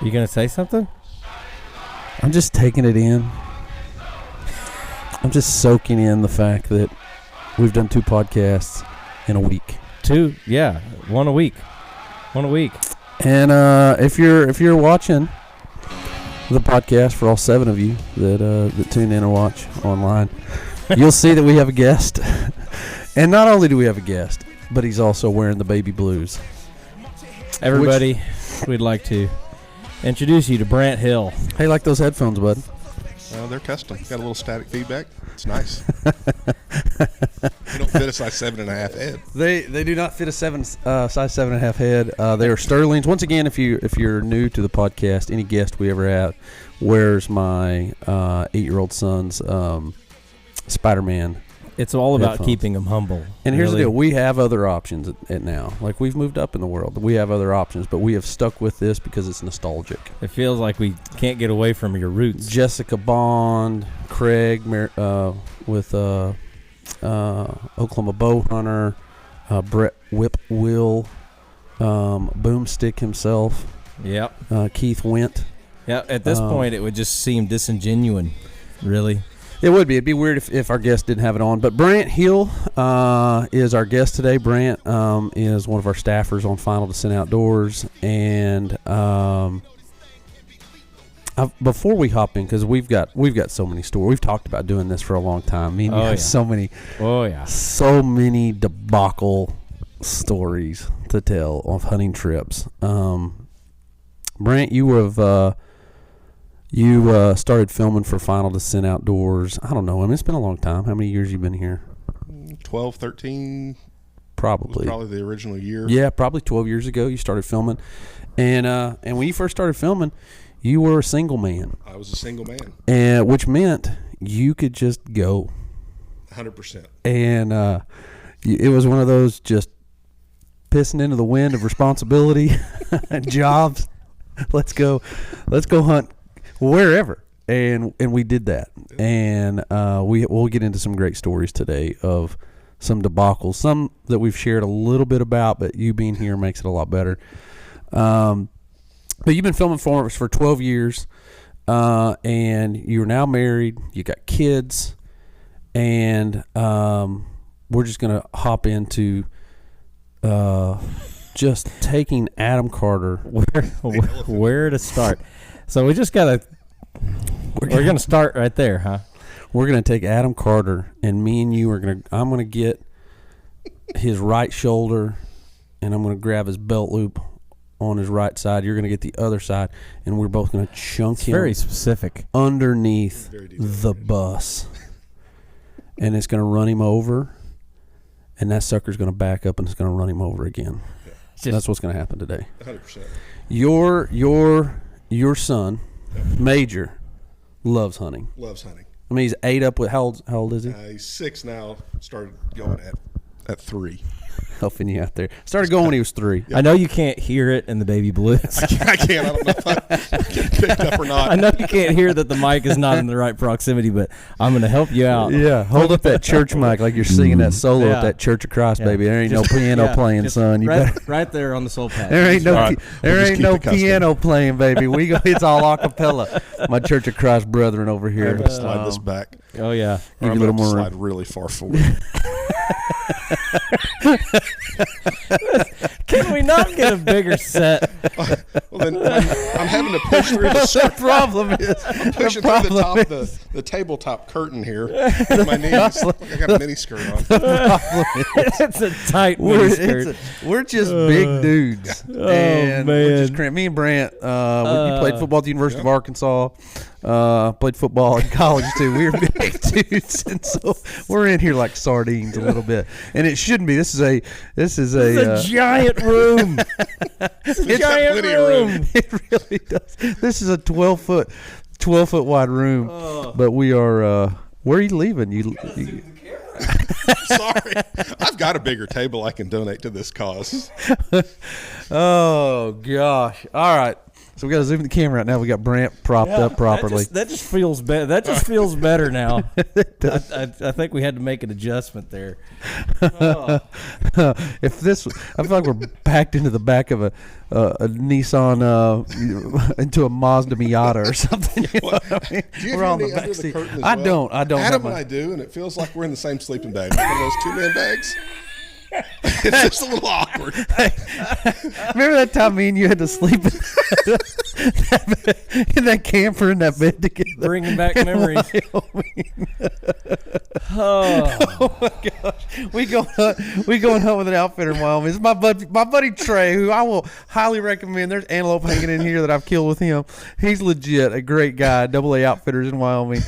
You gonna say something? I'm just taking it in. I'm just soaking in the fact that we've done 2 podcasts in a week. 2, yeah, 1 a week. 1 a week. And if you're watching the podcast, for all 7 of you that tune in and watch online, you'll see that we have a guest. And not only do we have a guest, but he's also wearing the baby blues. Everybody, we'd like to introduce you to Brant Hill. Hey, like those headphones, bud? They're custom. Got a little static feedback. It's nice. They don't fit a size 7.5 head. They do not fit a size 7.5 head. They are Sterling's. Once again, if you're new to the podcast, any guest we ever have wears my 8-year-old son's Spider-Man. It's all about headphones. keeping them humble. And here's the deal: we have other options at now. Like, we've moved up in the world. We have other options, but we have stuck with this because it's nostalgic. It feels like we can't get away from your roots. Jessica Bond, Craig with Oklahoma Bow Hunter, Brett Whip Will, Boomstick himself. Yep. Keith Went. Yeah. At this point, it would just seem disingenuous, really. It would be. It'd be weird if our guest didn't have it on. But Brant Hill is our guest today. Brant is one of our staffers on Final Descent Outdoors. And before we hop in, because we've got so many stories. We've talked about doing this for a long time. I mean, we have so many debacle stories to tell of hunting trips. Brant, you started filming for Final Descent Outdoors. I don't know. I mean, it's been a long time. How many years you been here? 12, 13. Probably. Probably the original year. Yeah, probably 12 years ago you started filming. And when you first started filming, you were a single man. I was a single man. And which meant you could just go. 100%. And it was one of those just pissing into the wind of responsibility jobs. Let's go hunt wherever, and we did that, and we'll get into some great stories today of some debacles, some that we've shared a little bit about, but you being here makes it a lot better. But you've been filming for us for 12 years, and you're now married. You got kids, and we're just gonna hop into just taking Adam Carter. Where to start? So we just gotta. We're gonna start right there, huh? We're gonna take Adam Carter, and me and you I'm gonna get his right shoulder, and I'm gonna grab his belt loop on his right side. You're gonna get the other side, and we're both gonna chunk him. Very specific. Underneath the bus, and it's gonna run him over, and that sucker's gonna back up, and it's gonna run him over again. That's what's gonna happen today. 100%. Your son, Major, loves hunting. Loves hunting. I mean, he's 8 up with, how old is he? He's 6 now. Started going at 3. Helping you out there. Started going when he was 3. Yep. I know you can't hear it in the baby blues. I can't. I don't know if I get picked up or not. I know you can't hear that the mic is not in the right proximity, but I'm going to help you out. Yeah, hold up that church mic like you're singing that solo at that Church of Christ, baby. There ain't no piano playing, son. You right there on the soul pad. There ain't no piano playing, baby. It's all a cappella. My Church of Christ brethren over here. I'm going to slide this back. Oh, yeah. Give you a little more slide really far forward. Can we not get a bigger set? Well, then I'm having to push through the problem is I'm pushing through the top of the tabletop curtain here with my knees. I got a mini skirt on. It's a tight mini skirt. We're just big dudes. And we're just cramped. Me and Brant, we played football at the University of Arkansas. Played football in college too. We were big dudes, and so we're in here like sardines a little bit. And it shouldn't be. This is a giant room. It's a giant room. It really does. This is a 12 foot wide room. But we are. Where are you leaving? You Sorry, I've got a bigger table I can donate to this cause. Oh gosh! All right. So we got to zoom the camera out now. We got Brant propped up properly. That just feels better. That just feels better now. I think we had to make an adjustment there. If this, I feel like we're packed into the back of a Nissan, into a Mazda Miata or something. You know what I mean? Do you We're have on any the under back the seat. curtain as I well? don't. Adam have and my- I do, and it feels like we're in the same sleeping bag. One of those two-man bags. It's just a little awkward. Remember that time me and you had to sleep in that camper in that bed together? Bringing back memories. Oh my gosh, we going hunt with an outfitter in Wyoming. It's my buddy Trey, who I will highly recommend. There's antelope hanging in here that I've killed with him. He's legit a great guy. AA Outfitters in Wyoming.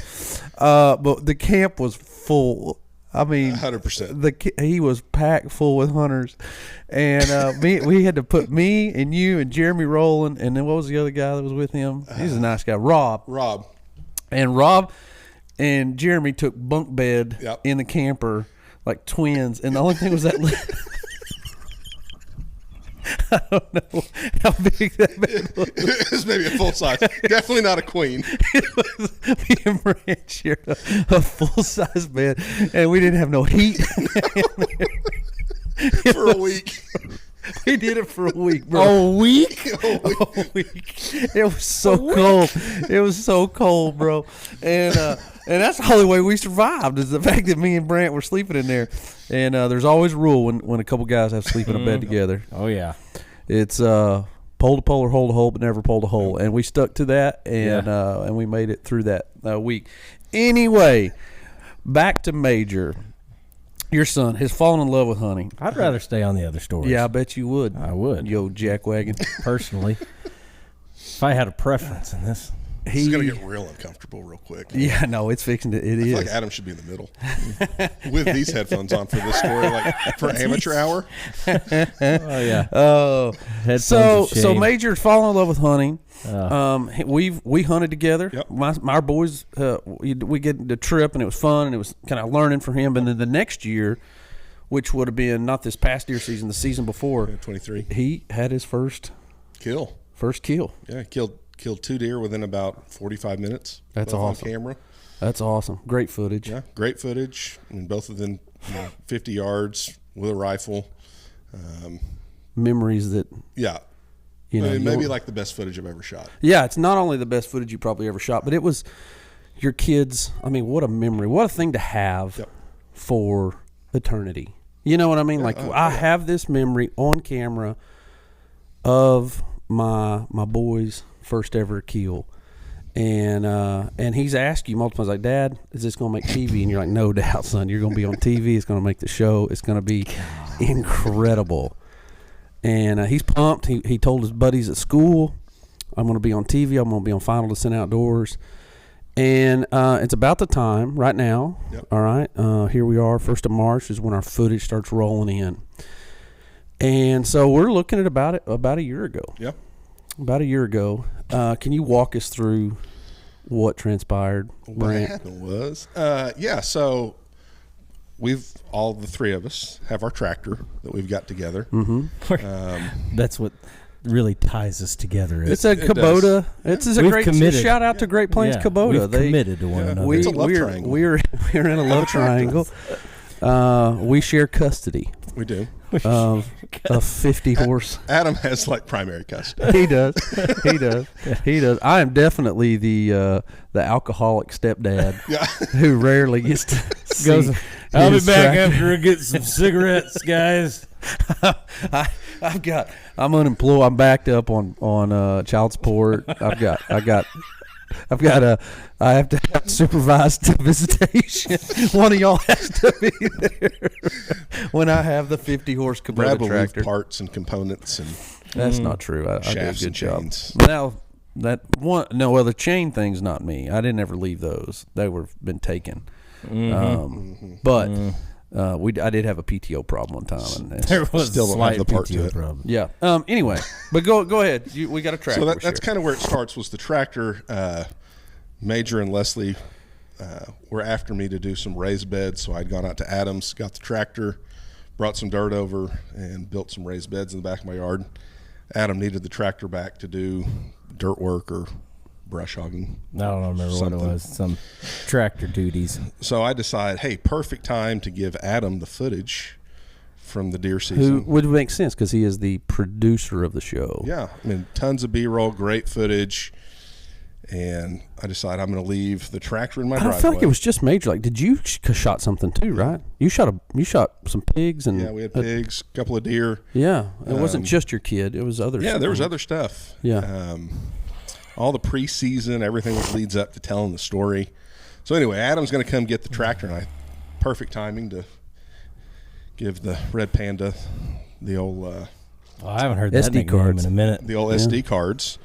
But the camp was full. I mean, 100%. He was packed full with hunters, and we had to put me and you and Jeremy Rowland, and then what was the other guy that was with him? He's a nice guy, Rob. And Rob and Jeremy took bunk bed in the camper like twins, and the only thing was that I don't know how big that bed was. It was maybe a full size. Definitely not a queen. It was, me and Brant shared a full size bed, and we didn't have no heat For a week. We did it for a week, bro. A week? A week. It was so cold. It was so cold, bro. And that's the only way we survived is the fact that me and Brant were sleeping in there. And there's always a rule when a couple guys have to sleep in a bed together. Oh, yeah. It's pole to pole or hole to hole, but never pole to hole. And we stuck to that, and we made it through that week. Anyway, back to Major. Your son has fallen in love with hunting. I'd rather stay on the other stories. Yeah, I bet you would. I would. Yo, jackwagon. Personally. If I had a preference in this. It's going to get real uncomfortable real quick. Yeah, no, it's fixing to. It I is. feel like Adam should be in the middle with these headphones on for this story, like for amateur hour. Oh, yeah. Oh, Headphones of so shame. Major's fallen in love with hunting. We hunted together. Yep. Our boys, we get the trip, and it was fun, and it was kind of learning for him. And then the next year, which would have been not this past deer season, the season before, 23. he had his first Kill. Yeah, Killed 2 deer within about 45 minutes. That's both awesome. On camera. That's awesome. Great footage. Yeah, great footage. I mean, both of them 50 yards with a rifle. Memories that maybe like the best footage I've ever shot. Yeah, it's not only the best footage you probably ever shot, but it was your kids. I mean, what a memory. What a thing to have for eternity. You know what I mean? I have this memory on camera of my boy's first ever kill. And he's asked you multiple times, like, Dad, is this going to make TV? And you're like, no doubt, son. You're going to be on TV. It's going to make the show. It's going to be incredible. And he's pumped. He told his buddies at school, I'm going to be on TV. I'm going to be on Final Descent Outdoors. And it's about the time right now. Yep. All right. Here we are. 1st of March is when our footage starts rolling in. And so we're looking at about a year ago. Yep. About a year ago. Can you walk us through what transpired, What Brant? happened was, so all the three of us have our tractor that we've got together. That's what really ties us together. It's a Kubota. It's a We've great committed. shout out to Great Plains Kubota. We've committed to one another. It's a love triangle. We're in a love triangle. We share custody We do. of a 50 horse. Adam has like primary custody. He does. He does. I am definitely the alcoholic stepdad who rarely gets to see I'll be his back tractor. after I get some cigarettes, guys. I'm unemployed. I'm backed up on child support. I have to have supervised visitation. One of y'all has to be there when I have the 50 horse Brad Kubota will tractor. move parts and components and That's not true. I do a shafts good and job. chains. Now the chain thing's not me. I didn't ever leave those. They were been taken. But I did have a PTO problem one time, and There was Still a don't have slight the part to PTO it. problem. yeah. Anyway, but go ahead. We got a tractor. So we that's share. kind of where it starts. Was the tractor? Major and Leslie were after me to do some raised beds, so I'd gone out to Adams, got the tractor, brought some dirt over, and built some raised beds in the back of my yard. Adam needed the tractor back to do dirt work or brush hogging. I don't remember Something. what it was. Some tractor duties. So I decide, hey, perfect time to give Adam the footage from the deer season. Who would make sense because he is the producer of the show. Yeah, I mean, tons of B-roll, great footage. And I decide I'm going to leave the tractor in my driveway. I feel like it was just Major. Like, did you shot something too, right? You shot some pigs and yeah, we had pigs, a couple of deer. Yeah, it wasn't just your kid; it was other. Yeah, there was other stuff. Yeah, all the preseason, everything that leads up to telling the story. So anyway, Adam's going to come get the tractor, and perfect timing to give the Red Panda the old I haven't heard that SD nickname cards in a minute. the old SD cards.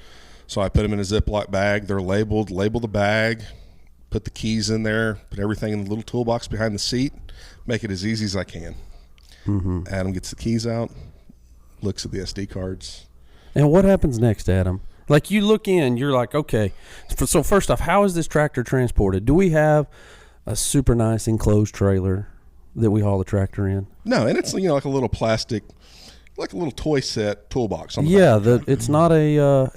So I put them in a Ziploc bag. They're labeled. Label the bag. Put the keys in there. Put everything in the little toolbox behind the seat. Make it as easy as I can. Mm-hmm. Adam gets the keys out. Looks at the SD cards. And what happens next, Adam? Like, you look in, you're like, okay. So first off, how is this tractor transported? Do we have a super nice enclosed trailer that we haul the tractor in? No, and it's like a little plastic, like a little toy set toolbox. On the back. It's not a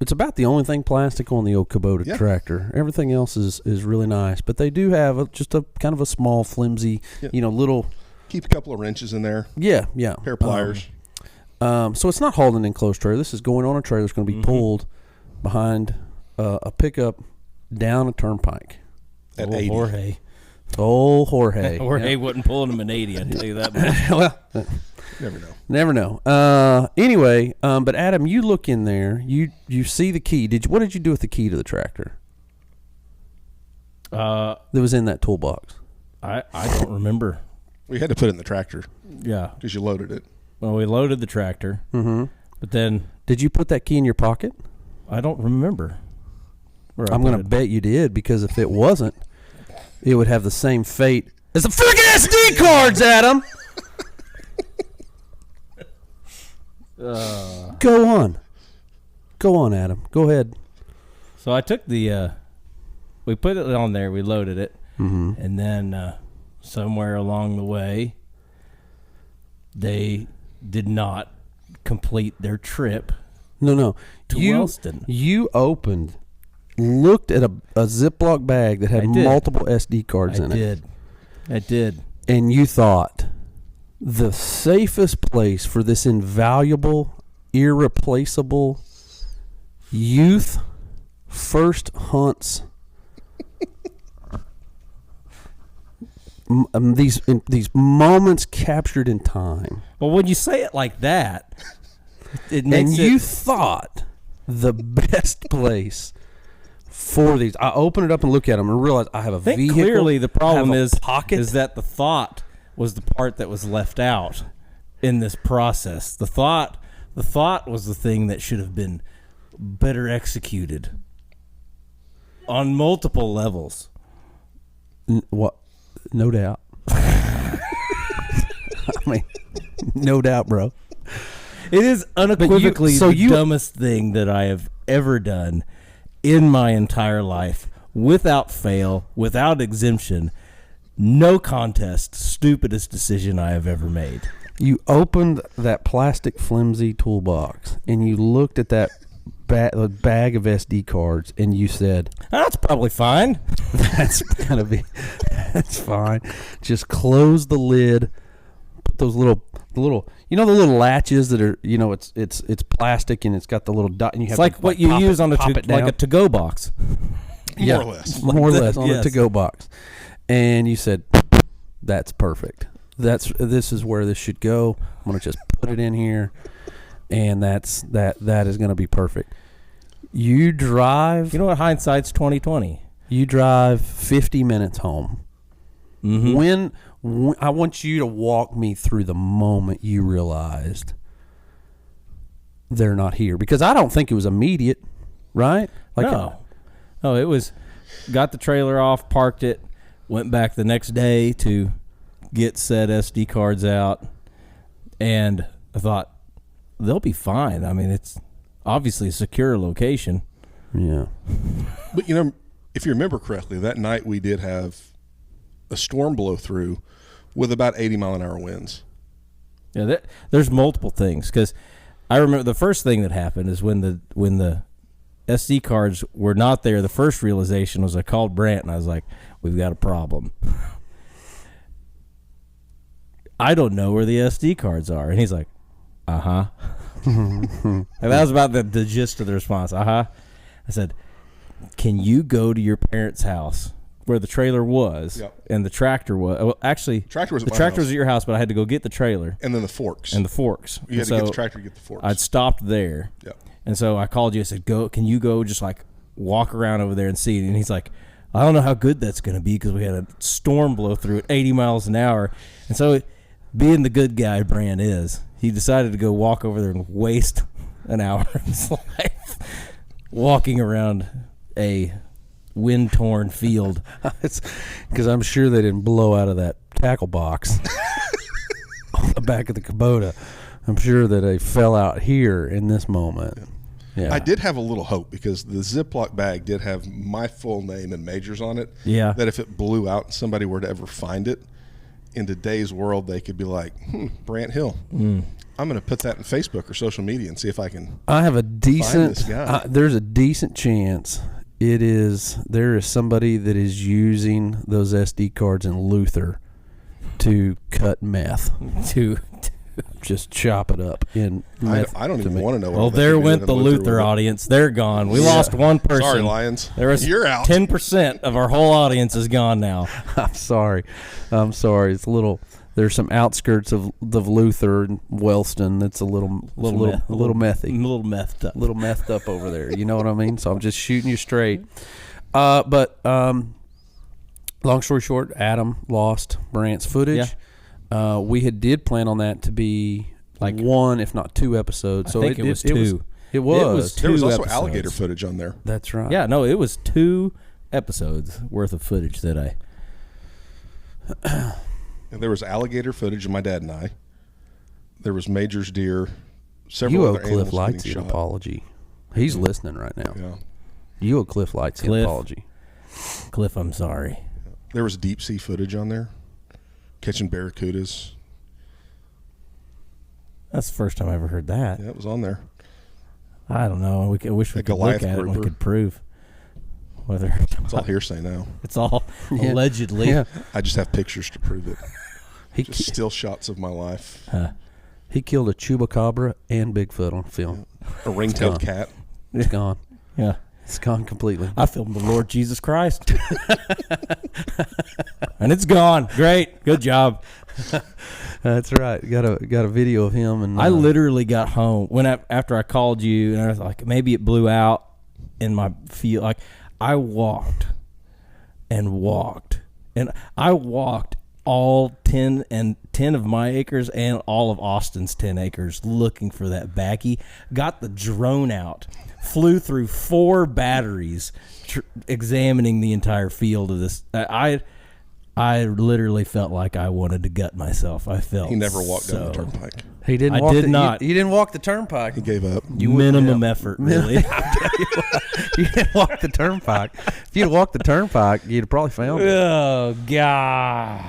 it's about the only thing plastic on the old Kubota tractor. Everything else is really nice, but they do have just a kind of a small, flimsy, little. Keep a couple of wrenches in there. Yeah. Pair of pliers. So it's not hauled in an enclosed trailer. This is going on a trailer. It's going to be pulled behind a pickup down a turnpike. At 80. Jorge. Oh, Jorge. Jorge wouldn't pull him in 80, I tell you that much. Well, never know. Anyway, but Adam, you look in there. You see the key. What did you do with the key to the tractor? That was in that toolbox. I don't remember. We had to put it in the tractor. Yeah. Because you loaded it. Well, we loaded the tractor. Mm-hmm. But then. Did you put that key in your pocket? I don't remember. I'm going to bet you did, because if it wasn't, it would have the same fate as the friggin' SD cards, Adam. Go on, Adam. Go ahead. So I took we put it on there, we loaded it, and then somewhere along the way, they did not complete their trip. No. To Wellston. You looked at a Ziploc bag that had multiple SD cards in it. I did. And you thought, the safest place for this invaluable, irreplaceable youth first hunts these moments captured in time. Well, when you say it like that, it makes and you thought the best place for these. I open it up and look at them and realize I have a vehicle. Clearly, the problem is that the thought was the part that was left out in this process. The thought was the thing that should have been better executed on multiple levels. What? No doubt. I mean, no doubt, bro. It is unequivocally the dumbest thing that I have ever done in my entire life, without fail, without exemption, no contest, stupidest decision I have ever made. You opened that plastic flimsy toolbox and you looked at that bag of SD cards and you said, "That's probably fine. That's fine. Just close the lid. Put those little the little latches that are, it's plastic and it's got the little dot, and you have like what you use on like a to-go box." More or less on a to-go box. And you said, "That's perfect. This is where this should go. I'm going to just put it in here, and that is going to be perfect." You drive. You know what? Hindsight's 20/20. You drive 50 minutes home. Mm-hmm. When I want you to walk me through the moment you realized they're not here, because I don't think it was immediate, right? No, it was. Got the trailer off, parked it, went back the next day to get said SD cards out, and I thought they'll be fine. I mean, it's obviously a secure location. Yeah. But, if you remember correctly, that night we did have a storm blow through with about 80-mile-an-hour winds. Yeah, there's multiple things, because I remember the first thing that happened is when the SD cards were not there. The first realization was I called Brant and I was like, "We've got a problem. I don't know where the SD cards are." And he's like, "Uh-huh." And that was about the gist of the response. "Uh-huh." I said, "Can you go to your parents' house where the trailer was and the tractor was?" Well, actually, the tractor was at your house, but I had to go get the trailer. And then the forks. And the forks. You had to get the tractor to get the forks. I'd stopped there. Yep. And so I called you. I said, can you go just like walk around over there and see it? And he's like, "I don't know how good that's going to be because we had a storm blow through at 80 miles an hour." And so being the good guy Brant is, he decided to go walk over there and waste an hour of his life walking around a wind-torn field. It's because I'm sure they didn't blow out of that tackle box on the back of the Kubota. I'm sure that they fell out here in this moment. Yeah. I did have a little hope because the Ziploc bag did have my full name and majors on it. Yeah. That if it blew out and somebody were to ever find it, in today's world, they could be like, Brant Hill. I'm going to put that in Facebook or social media and see if I can. I have a decent. Find this guy. There's a decent chance there is somebody that is using those SD cards in Luther to cut meth, to just chop it up in meth. I don't even want to know. Well, there went the Luther audience. They're gone. We lost one person. Sorry, Lions. You're out. 10% of our whole audience is gone now. I'm sorry. It's a little. There's some outskirts of Luther and Wellston that's a little methy, a little methed up, a little methed up over there. You know what I mean? So I'm just shooting you straight. But long story short, Adam lost Brant's footage. Yeah. We did plan on that to be like one, if not two episodes. So I think it was two. It was. There was also episodes. alligator footage on there. That's right. Yeah, no, it was 2 episodes worth of footage that And there was alligator footage of my dad and I. There was Major's deer. Several You owe other Cliff animals Lights getting an shot. apology. He's listening right now. Yeah. You owe Cliff Lights an apology. Cliff, I'm sorry. There was deep sea footage on there, catching barracudas. That's the first time I ever heard that. Yeah, it was on there. I don't know. I wish we could Goliath look at it and we grouper. could prove whether It's all hearsay now. it's all allegedly. Yeah. I just have pictures to prove it. He Just still shots of my life. He killed a chupacabra and Bigfoot on film. A ring-tailed gone. cat. It's gone. Yeah. It's gone completely. I filmed the Lord Jesus Christ. And it's gone. Great. Good job. That's right. Got a video of him, and I literally got home after I called you, and I was like, maybe it blew out in my field. Like I walked all 10 of my acres and all of Austin's 10 acres looking for that baggie. Got the drone out, flew through 4 batteries, examining the entire field of this. I literally felt like I wanted to gut myself. I felt He never walked down the turnpike. he didn't. I walk did the, not. He didn't walk the turnpike. He gave up. Minimum effort, really. You didn't walk the turnpike. If you'd walked the turnpike, you'd have probably found it. Oh God.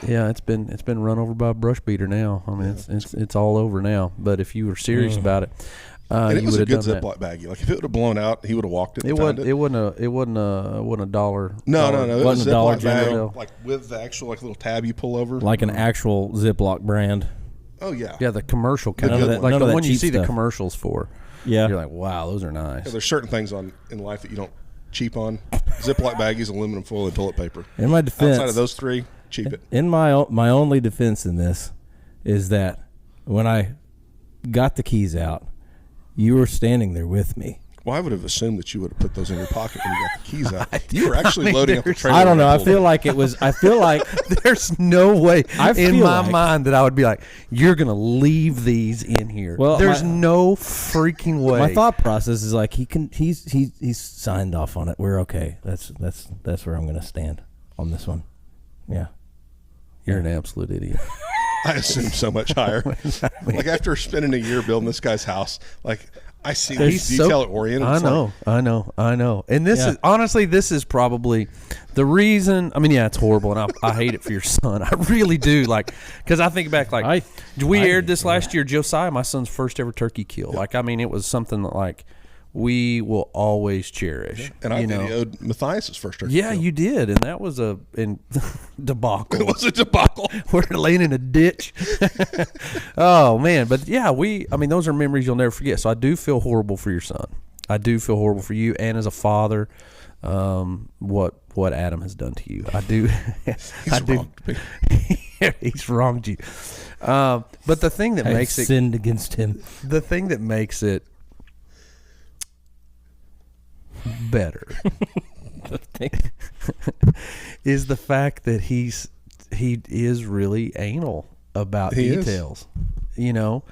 Yeah, it's been run over by a brush beater now. I mean, it's all over now. But if you were serious about it, And it you was would a have good done that. Ziploc baggie. Like if it would have blown out, he would have walked it. It wasn't a dollar. No. It was Wasn't a a Dollar Ziploc bag, General. like with the actual little tab you pull over. Like an actual Ziploc brand. Oh yeah. Yeah, the commercial kind None of of that- like none the of that one you cheap see the stuff. commercials for. Yeah. You're like, wow, those are nice. Yeah, there's certain things in life that you don't cheap on. Ziploc baggies, aluminum foil, and toilet paper. In my defense, Outside of those 3, cheap it. in my only defense in this is that when I got the keys out, you were standing there with me. Well, I would have assumed that you would have put those in your pocket when you got the keys out. You were actually loading up the trailer. I don't know. when I pulled feel it. like it was. I feel like There's no way I in feel my like- mind that I would be like, you're going to leave these in here. Well, there's my- no freaking way. my thought process is like he's signed off on it. We're okay. That's where I'm going to stand on this one. Yeah. You're an absolute idiot. I assumed so much higher. Like after spending a year building this guy's house, like I see. They're He's so- detail oriented. I know. And this is honestly, this is probably the reason. I mean, yeah, it's horrible, and I hate it for your son. I really do. Like, because I think back, like we aired this last year. Josiah, my son's first ever turkey kill. Yep. Like, I mean, it was something that like we will always cherish. And I videoed Matthias's first turkey. Yeah, kill. you did, and that was a debacle. It was a debacle. We're laying in a ditch. Oh man, but yeah, I mean, those are memories you'll never forget. So I do feel horrible for your son. I do feel horrible for you, and as a father, what Adam has done to you. I do. He's wronged you. But the thing that makes it sinned against him. The thing that makes it better is the fact that he is really anal about details. You know,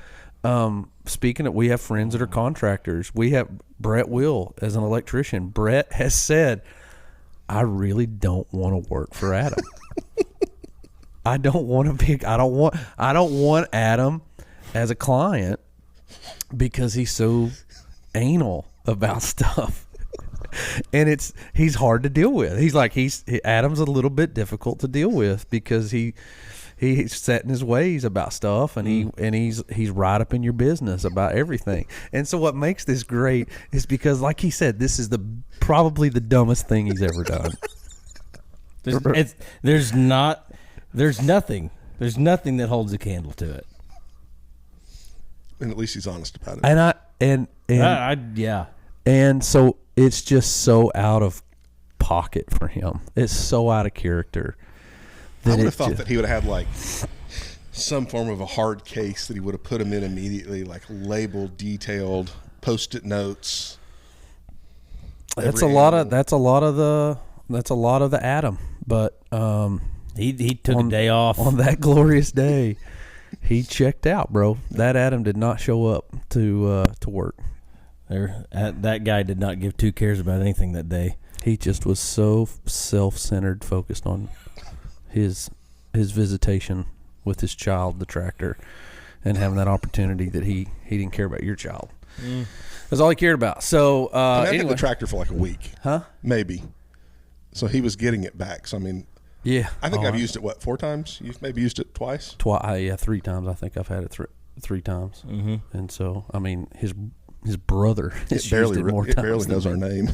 speaking of, we have friends that are contractors. We have Brett Will as an electrician. Brett has said, I really don't want to work for Adam. I don't want Adam as a client because he's so anal about stuff. And he's hard to deal with. He's like, Adam's a little bit difficult to deal with because he's set in his ways about stuff, and he's right up in your business about everything. And so what makes this great is because, like he said, this is probably the dumbest thing he's ever done. There's nothing that holds a candle to it. And at least he's honest about it. Yeah. And so it's just so out of pocket for him. It's so out of character. I would have thought that he would have had like some form of a hard case that he would have put him in immediately, like labeled, detailed, Post-it notes. That's a lot of the Adam. But he took a day off on that glorious day. He checked out, bro. That Adam did not show up to work. That guy did not give two cares about anything that day. He just was so self-centered, focused on his visitation with his child, the tractor, and having that opportunity that he didn't care about your child. That's all he cared about. So I had the tractor for like a week, maybe. So he was getting it back. So I mean, yeah, I think I've used it 4 times. You've maybe used it twice. Yeah, 3 times. I think I've had it 3 times. Mm-hmm. And so I mean, his brother has used it more times. It barely knows our name.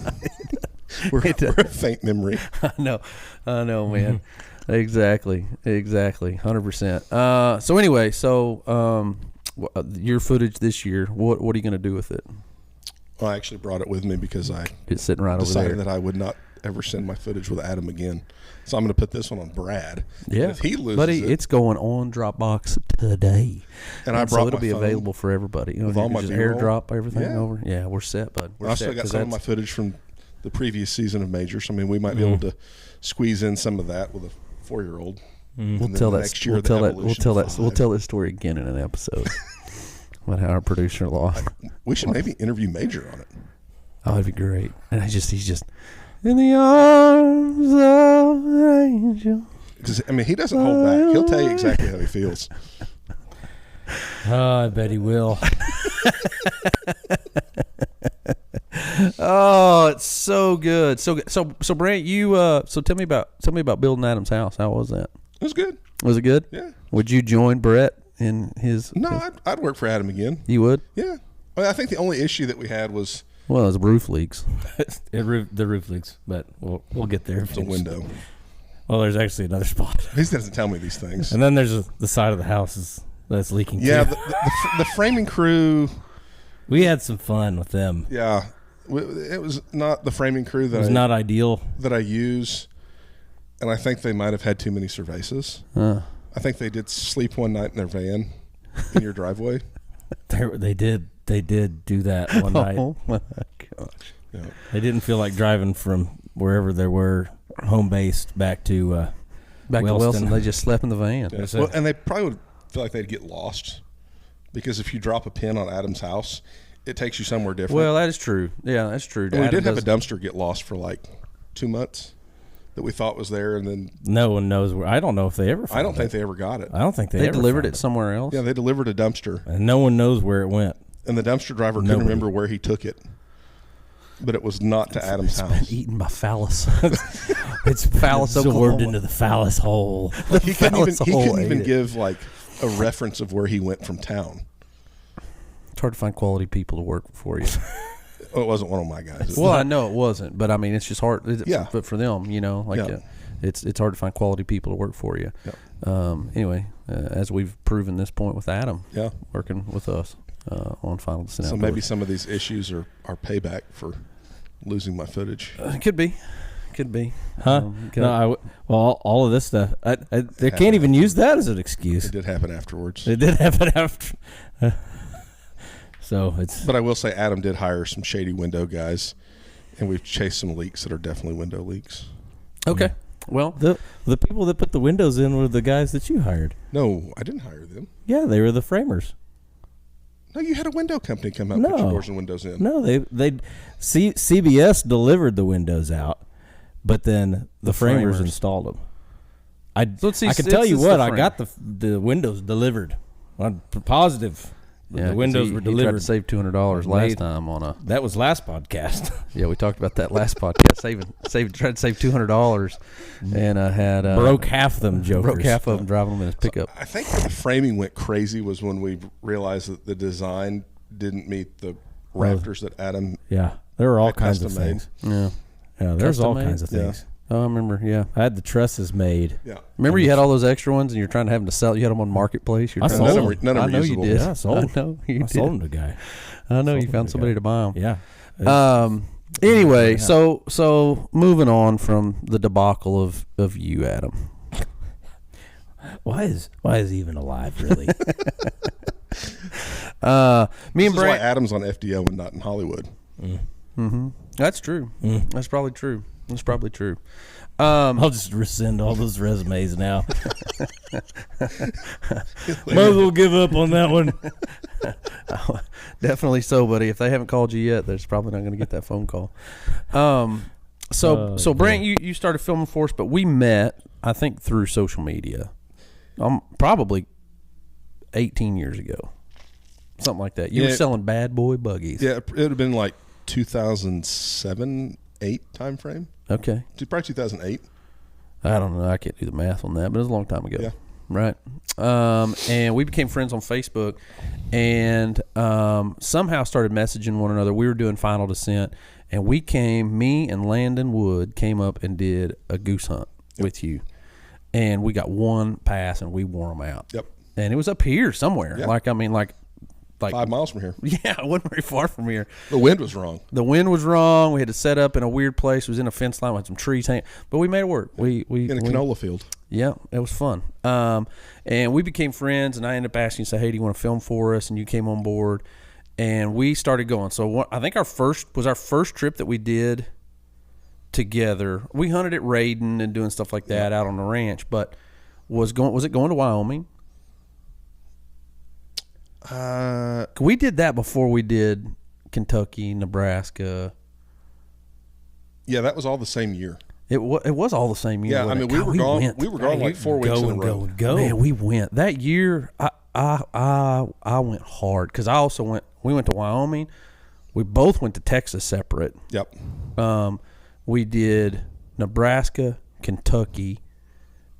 we're a faint memory. I know, man. Exactly, 100%. So anyway, your footage this year, what are you going to do with it? Well, I actually brought it with me because it's sitting right over there. Decided that I would not ever send my footage with Adam again. So I'm going to put this one on Brad. Yeah, and if he loses buddy, it's going on Dropbox today, and I brought so it'll be available for everybody. You know, with all my airdrop everything over. Yeah, we're set, bud. I still got some of my footage from the previous season of Majors. I mean, we might be able to squeeze in some of that with a 4-year-old. We'll tell that story again in an episode. About how our producer lost. We should maybe interview Major on it. Oh, that'd be great. And he's just in the arms of an angel. Because I mean, he doesn't hold back. He'll tell you exactly how he feels. Oh, I bet he will. Oh, it's so good, so good. So Brant, you so tell me about building Adam's house. How was that? It was good. Was it good? Yeah. Would you join Brett in his? No, I'd work for Adam again. You would? Yeah. I think the only issue that we had was it was roof leaks. The roof leaks, but we'll get there. It's a window. Well, there's actually another spot. He doesn't tell me these things. And then there's the side of the house that's leaking. Yeah, too. the framing crew. We had some fun with them. Yeah, it was not the framing crew that not ideal that I use, and I think they might have had too many cervezas. I think they did sleep one night in their van in your driveway. They did do that one night. Oh my gosh! Yeah. They didn't feel like driving from wherever they were home based back to Wilson. They just slept in the van. Yeah. Well, and they probably would feel like they'd get lost because if you drop a pin on Adam's house, it takes you somewhere different. Well, that is true. Yeah, that's true. And we did have a dumpster get lost for like 2 months that we thought was there, and then no one knows where. I don't know if they ever. Think they ever got it. I don't think they ever delivered it somewhere else. Yeah, they delivered a dumpster, and no one knows where it went. and the dumpster driver couldn't remember where he took it. But it was not to Adam's house. Been eaten by phallus. It's phallus absorbed into the phallus hole. He couldn't even give like a reference of where he went from town. It's hard to find quality people to work for you. Well, it wasn't one of my guys. Well, I know it wasn't, but I mean, it's just hard. Yeah. But for them, it's hard to find quality people to work for you. Yeah. Anyway, as we've proven this point with Adam, working with us on Final Descent. So maybe some of these issues are payback for losing my footage. It could be. Huh? All of this stuff, they can't even use that as an excuse. It did happen afterwards. It did happen after. So it's. But I will say, Adam did hire some shady window guys, and we've chased some leaks that are definitely window leaks. Okay. Well, the people that put the windows in were the guys that you hired. No, I didn't hire them. Yeah, they were the framers. No, you had a window company come out and put your doors and windows in. No, CBS delivered the windows out, but then the framers installed them. I can tell you what, I got the windows delivered. I'm positive. The windows were delivered. He tried to save $200 last time on a. That was last podcast. Yeah, we talked about that last podcast. Tried to save $200, and had broke half of them jokers. Broke half of them driving them in his pickup. I think where the framing went crazy was when we realized that the design didn't meet the rafters that Adam. Yeah, there were all kinds of things. Yeah, there's all kinds of things. Oh, I remember. Yeah, I had the trusses made. Yeah, remember you had all those extra ones, and you're trying to have them to sell. You had them on Marketplace. I sold them. None of them I know you did. Yeah, I sold them. I know you did. I sold them to a guy. I know you found somebody to buy them. Yeah. Anyway, so moving on from the debacle of you, Adam. Why is he even alive, really? Me and Brant. Why Adam's on FDO and not in Hollywood. Mm-hmm. That's true. That's probably true. I'll just rescind all those resumes now. Might as well give up on that one. Definitely so, buddy. If they haven't called you yet, they're probably not going to get that phone call. So Brant, you started filming for us, but we met, I think, through social media. Probably 18 years ago. Something like that. You were selling bad boy buggies. Yeah, it would have been like 2007, 8 time frame. Okay. Probably 2008. I don't know. I can't do the math on that, but it was a long time ago. Yeah. Right. And we became friends on Facebook and somehow started messaging one another. We were doing Final Descent, and me and Landon Wood came up and did a goose hunt with you. And we got one pass, and we wore them out. Yep. And it was up here somewhere. Yeah. Like 5 miles from here. Yeah, it wasn't very far from here. The wind was wrong. We had to set up in a weird place. It was in a fence line with some trees hanging, but we made it work. We in a canola field. Yeah, it was fun. And we became friends, and I ended up asking you, say, hey, do you want to film for us? And you came on board, and we started going. So I think our first trip that we did together. We hunted at raiding and doing stuff like that out on the ranch, but was it going to Wyoming? We did that before we did Kentucky, Nebraska. Yeah, that was all the same year. It was all the same year. Yeah, I mean, we were gone like 4 weeks in a row. Man, we went that year. I went hard because we went to Wyoming. We both went to Texas separate. Yep. We did Nebraska, Kentucky,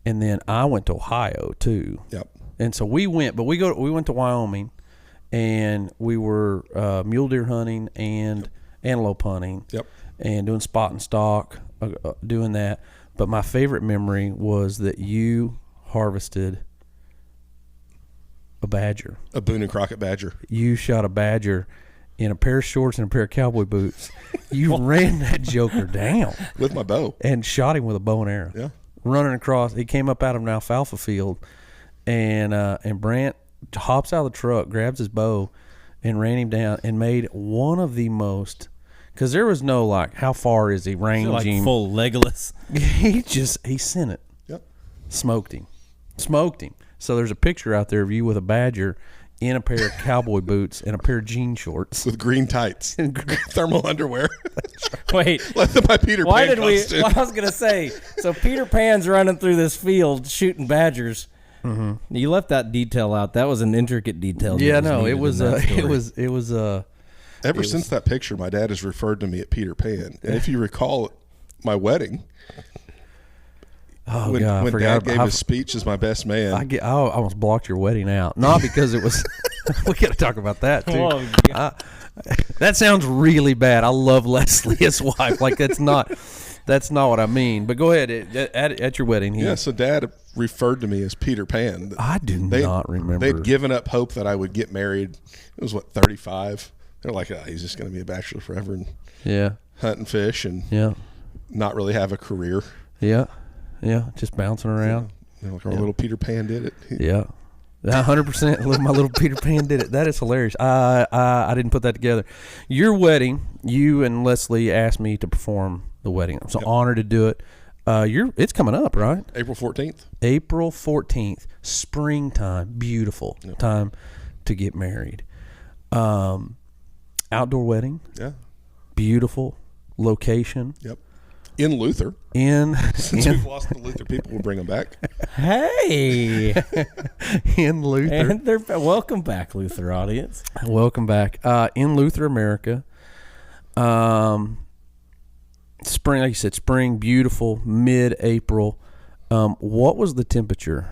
and then I went to Ohio too. Yep. And so we went to Wyoming, and we were mule deer hunting and antelope hunting. Yep. And doing spot and stalk, doing that. But my favorite memory was that you harvested a badger. A Boone and Crockett badger. You shot a badger in a pair of shorts and a pair of cowboy boots. You ran that joker down. With my bow. And shot him with a bow and arrow. Yeah. Running across. He came up out of an alfalfa field, and Brant hops out of the truck, grabs his bow, and ran him down and made one of the most... Because there was no, like, how far is he ranging? Like full Legolas. He sent it. Yep. Smoked him. So there's a picture out there of you with a badger in a pair of cowboy boots and a pair of jean shorts. With green tights. Thermal underwear. Wait. Like my Peter Pan costume. Well, I was going to say, so Peter Pan's running through this field shooting badgers, Mm-hmm. You left that detail out. That was an intricate detail. Yeah, no, it was Ever since that picture, my dad has referred to me at Peter Pan. And if you recall my wedding, when Dad gave his speech as my best man. I almost blocked your wedding out. Not because it was – we got to talk about that, too. Oh, that sounds really bad. I love Leslie, his wife. Like, that's not what I mean. But go ahead. At your wedding. So Dad referred to me as Peter Pan. I do not remember. They'd given up hope that I would get married. It was, 35? They're like, he's just going to be a bachelor forever and hunt and fish and not really have a career. Yeah, just bouncing around. Like our little Peter Pan did it. Yeah, 100%. My little Peter Pan did it. That is hilarious. I didn't put that together. Your wedding, you and Leslie asked me to perform the wedding. I'm so honored to do it. It's coming up, right? April 14th. April 14th, springtime, beautiful time to get married. Outdoor wedding. Yeah. Beautiful location. Yep. In Luther. Since we've lost the Luther people, we'll bring them back. Hey. In Luther. And welcome back, Luther audience. Welcome back. In Luther, America. Spring, like you said, spring, beautiful, mid-April. What was the temperature?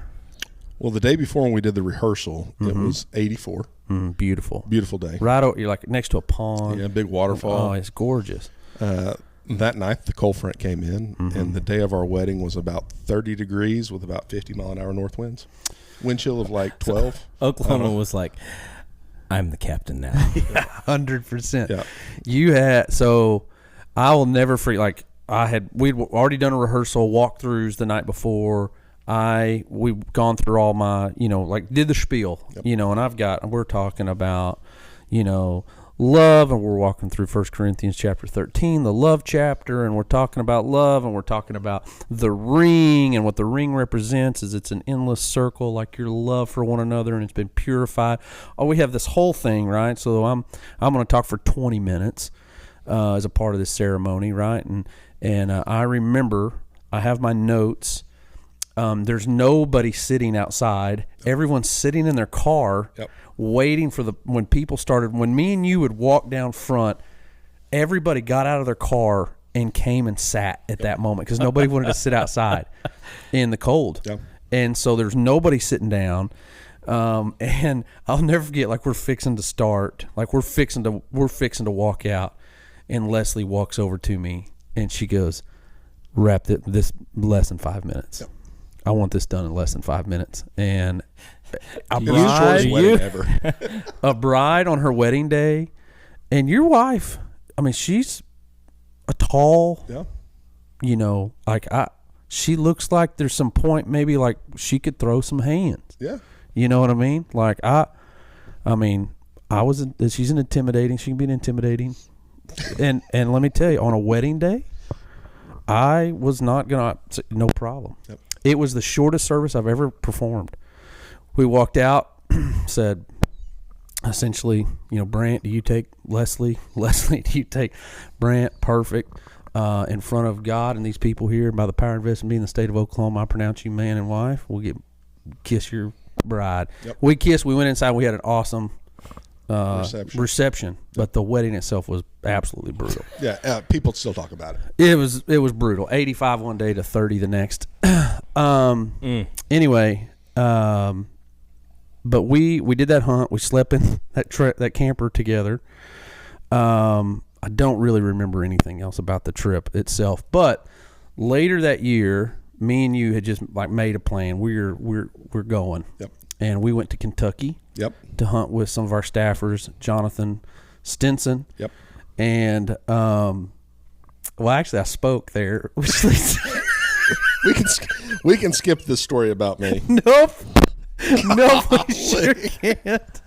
Well, the day before when we did the rehearsal, it was 84. Beautiful. Beautiful day. You're like next to a pond. Yeah, big waterfall. Oh, it's gorgeous. That night, the cold front came in, and the day of our wedding was about 30 degrees with about 50-mile-an-hour north winds. Wind chill of like 12. So Oklahoma was like, I'm the captain now. 100%. Yeah. You had, so I will never forget, we'd already done a rehearsal, walkthroughs the night before. We've gone through all my, did the spiel, and we're talking about, love, and we're walking through 1 Corinthians chapter 13, the love chapter, and we're talking about love, and we're talking about the ring, and what the ring represents is it's an endless circle, like your love for one another, and it's been purified. Oh, we have this whole thing, right? So I'm going to talk for 20 minutes as a part of this ceremony, right? And I remember I have my notes. There's nobody sitting outside. Everyone's sitting in their car waiting for when me and you would walk down front, everybody got out of their car and came and sat at that moment because nobody wanted to sit outside in the cold. Yep. And so there's nobody sitting down. And I'll never forget, we're fixing to start, we're fixing to walk out, and Leslie walks over to me and she goes, wrap this less than 5 minutes. Yep. I want this done in less than 5 minutes. And a bride on her wedding day, and your wife, she's a tall, she looks like there's some point maybe she could throw some hands. Yeah. You know what I mean? She's an intimidating. She can be intimidating. And let me tell you, on a wedding day, I was not going to, no problem. Yep. It was the shortest service I've ever performed. We walked out, said, essentially, Brant, do you take Leslie? Leslie, do you take Brant? Perfect. In front of God and these people here, by the power invested in me in the state of Oklahoma, I pronounce you man and wife. We'll kiss your bride. Yep. We kissed. We went inside. We had an awesome reception, but the wedding itself was absolutely brutal. Yeah, people still talk about it. It was brutal. 85 one day to 30 the next. Anyway, but we did that hunt. We slept in that camper together. I don't really remember anything else about the trip itself, but later that year, me and you had just made a plan. We're going. Yep. And we went to Kentucky. Yep. To hunt with some of our staffers, Jonathan Stinson. Yep. And actually I spoke there. we can skip this story about me. Nope. No, we sure can't.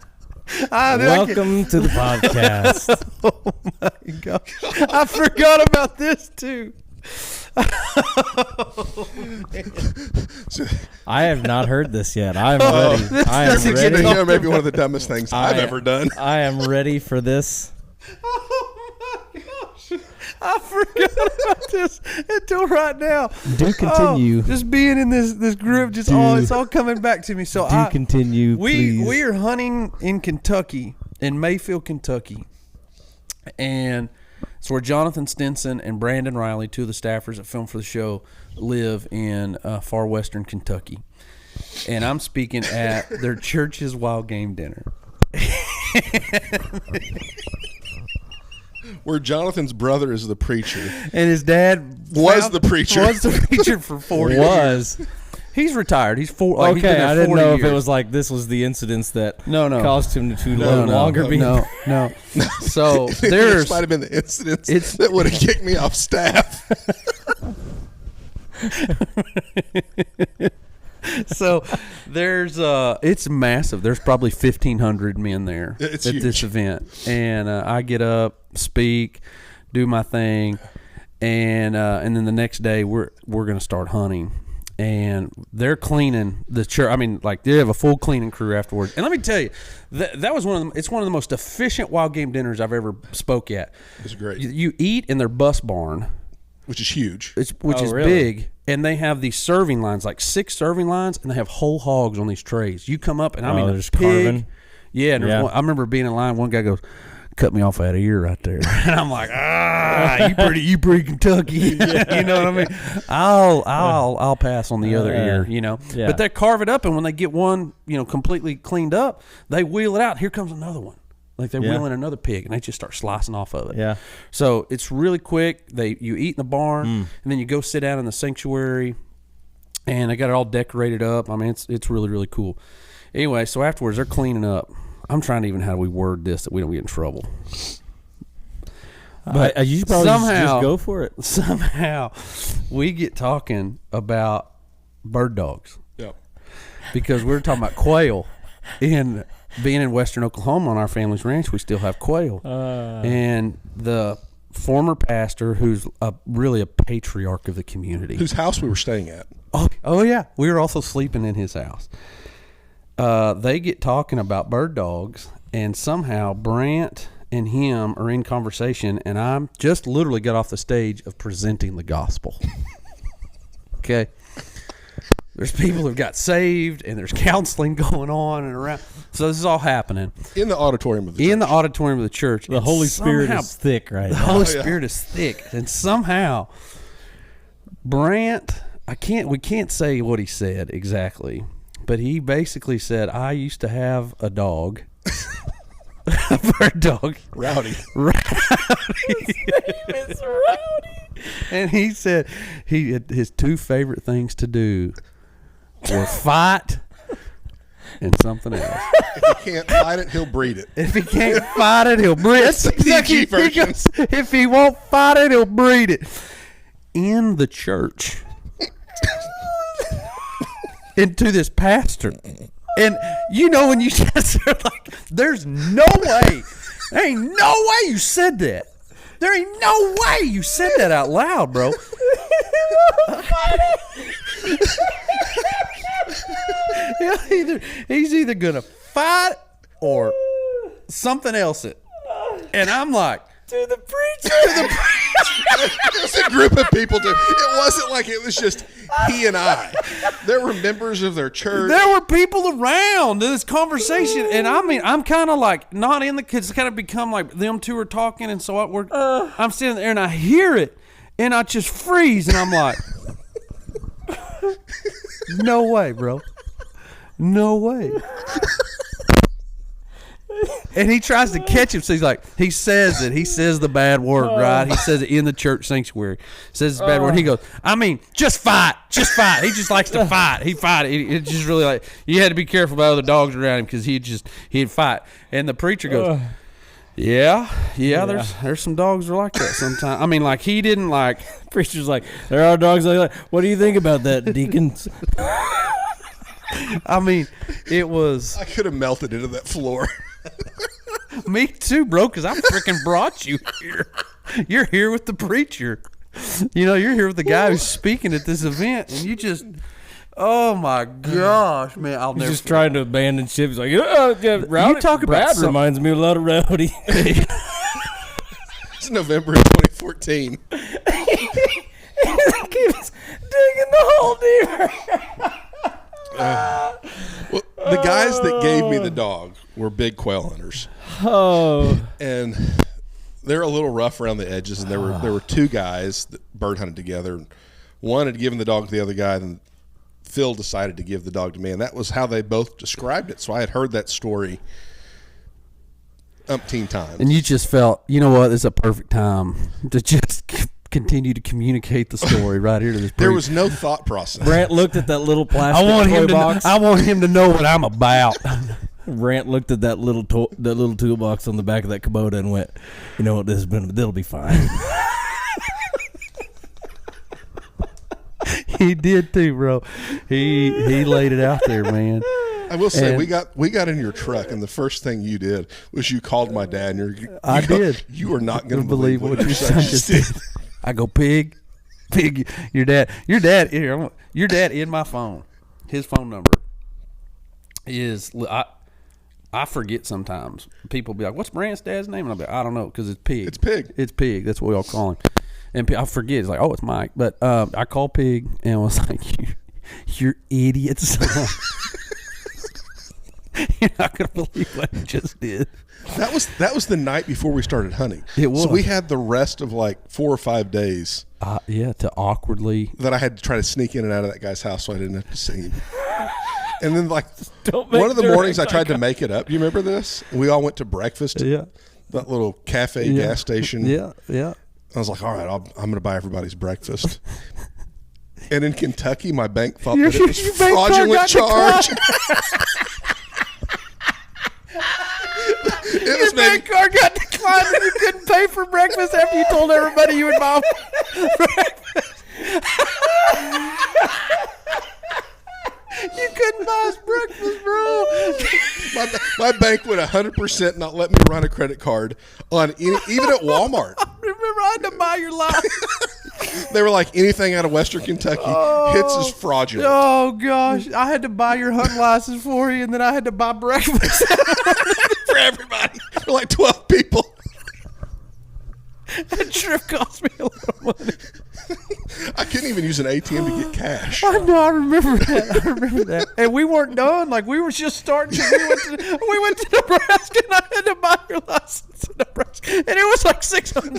Welcome to the podcast. Oh my gosh. I forgot about this too. I have not heard this yet. I'm ready. I am ready. Maybe one of the dumbest things I've ever done. I am ready for this. Oh my gosh. I forgot about this until right now. Do continue. Just being in this group, it's all coming back to me. So continue, please. We are hunting in Kentucky, in Mayfield, Kentucky, and it's where Jonathan Stinson and Brandon Riley, two of the staffers that film for the show, live in far western Kentucky. And I'm speaking at their church's wild game dinner. Where Jonathan's brother is the preacher. And his dad was the preacher. Was the preacher for 40 years. He's retired. He's four. Like, okay, I didn't know years. if it was like this was the incidents that caused him to no longer be. No. So this might have been the incidents that would have kicked me off staff. So there's it's massive. There's probably 1,500 men there it's at huge. this event, and I get up, speak, do my thing, and then the next day we're gonna start hunting. And they're cleaning the church. I mean, like, they have a full cleaning crew afterwards. And let me tell you, that was it's one of the most efficient wild game dinners I've ever spoke at. It's great. You eat in their bus barn, which is huge. Which is really? big. And they have these serving lines, like 6 serving lines, and they have whole hogs on these trays. You come up, and I mean, they're a just pig. carving? Yeah, and Yeah. I remember being in line. One guy goes, "Cut me off at a ear right there," and I'm like, you pretty Kentucky, you know what I mean? I'll pass on the other ear, you know. Yeah. But they carve it up, and when they get one, completely cleaned up, they wheel it out. Here comes another one. Like they're wheeling another pig, and they just start slicing off of it. Yeah. So it's really quick. You eat in the barn, and then you go sit down in the sanctuary, and they got it all decorated up. I mean, it's really, really cool. Anyway, so afterwards they're cleaning up. I'm trying to even how do we word this that we don't get in trouble. But you should probably just go for it. Somehow we get talking about bird dogs. Yep. Because we were talking about quail. And being in western Oklahoma on our family's ranch, we still have quail. And the former pastor, who's really a patriarch of the community. Whose house we were staying at. Oh yeah. We were also sleeping in his house. They get talking about bird dogs, and somehow Brant and him are in conversation, and I'm just literally got off the stage of presenting the gospel. Okay. There's people who've got saved, and there's counseling going on and around. So this is all happening In the auditorium of the church. in the auditorium of the church. The Holy Spirit is thick right The now. Holy Spirit is thick, and somehow Brant, we can't say what he said exactly, but he basically said, "I used to have a dog, a bird dog, Rowdy. It's Rowdy." And he said his 2 favorite things to do were fight and something else. If he can't fight it, he'll breed it. If he can't fight it, he'll breed it. That's the PG version. If he won't fight it, he'll breed it. In the church. Into this pastor. And when you just are like, there's no way. There ain't no way you said that. There ain't no way you said that out loud, bro. He's either gonna fight or something else. And I'm like, To the preacher. It was a group of people. It wasn't like it was just he and I. There were members of their church. there were people around in this conversation, and I mean, I'm kind of like not in the kids. It's kind of become like them two are talking, and so I'm sitting there and I hear it, and I just freeze, and I'm like, no way, bro, no way. And he tries to catch him, so he's like, he says the bad word, right? He says it in the church sanctuary. Says the bad word. He goes, I mean, just fight. He just likes to fight. It's just really like, you had to be careful about other dogs around him because he'd fight. And the preacher goes, yeah. There's some dogs that are like that sometimes. I mean, like, he didn't like. Preacher's like, there are dogs like that. What do you think about that, deacons? I mean, it was. I could have melted into that floor. Me too, bro, because I freaking brought you here. You're here with the preacher. You're here with the guy who's speaking at this event, and you just, oh my gosh, man, I'll He's never. just trying to abandon ship. He's like, yeah, Rowdy. You talk about Brad reminds me a lot of Rowdy. was November of 2014. He keeps digging the hole deeper. Well, the guys that gave me the dog were big quail hunters. Oh. And they're a little rough around the edges, and there were two guys that bird hunted together. One had given the dog to the other guy, and Phil decided to give the dog to me, and that was how they both described it. So I had heard that story umpteen times. And you just felt, you know what, this is a perfect time to just continue to communicate the story right here to this. There was no thought process. Brant looked at that little plastic box. I want him to know what I'm about. Brant looked at that little toolbox on the back of that Kubota and went, "You know what? That'll be fine." He did too, bro. He laid it out there, man. I will say, we got in your truck, and the first thing you did was you called my dad. And I did. You are not going to believe what your son just did. I go, pig, your dad in my phone. His phone number is I forget sometimes. People be like, "What's Brant's dad's name?" And I'll be like, "I don't know," because it's Pig. It's Pig. It's Pig. That's what we all call him. And I forget. It's like, "Oh, it's Mike." But I called Pig and was like, "You're idiots." You're not gonna believe what you just did. That was the night before we started hunting. It was. So we had the rest of like 4 or 5 days. To awkwardly. That I had to try to sneak in and out of that guy's house so I didn't have to see him. And then like one of the mornings I tried to make it up. Do you remember this? We all went to breakfast. Yeah. That little cafe gas station. Yeah, yeah. I was like, all right, I'm going to buy everybody's breakfast. And in Kentucky, my bank thought Your that it was fraudulent charge. Your bank card got declined and you couldn't pay for breakfast after you told everybody you would buy breakfast. You couldn't buy us breakfast, bro. My bank would 100% not let me run a credit card on even at Walmart. I remember I had to buy your license. They were like, anything out of Western Kentucky hits is fraudulent. Oh, gosh. I had to buy your hunting license for you, and then I had to buy breakfast for everybody. For like 12 people. That trip cost me a lot of money. I couldn't even use an ATM to get cash. I know. I remember that. And we weren't done. Like, we were just starting. We went to Nebraska, and I had to buy your license in Nebraska. And it was like $600.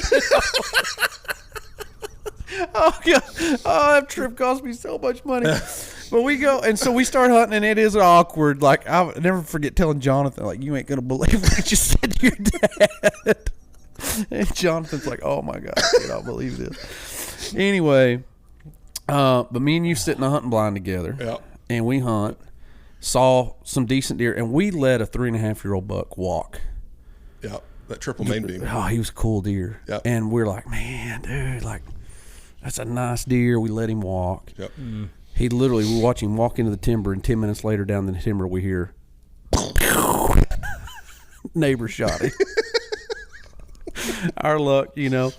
Oh, God. Oh, that trip cost me so much money. But we go, and so we start hunting, and it is awkward. Like, I'll never forget telling Jonathan, like, you ain't going to believe what I just said to your dad. And Jonathan's like, oh, my God, I don't believe this. Anyway, but me and you sit in a hunting blind together, and we hunt, saw some decent deer, and we let a 3.5-year-old buck walk. Yeah, that triple main beam. Oh, he was a cool deer. Yep. And we're like, man, dude, like, that's a nice deer. We let him walk. Yep. He literally, we watch him walk into the timber, and 10 minutes later down the timber, we hear, neighbor shot him. Our luck, you know.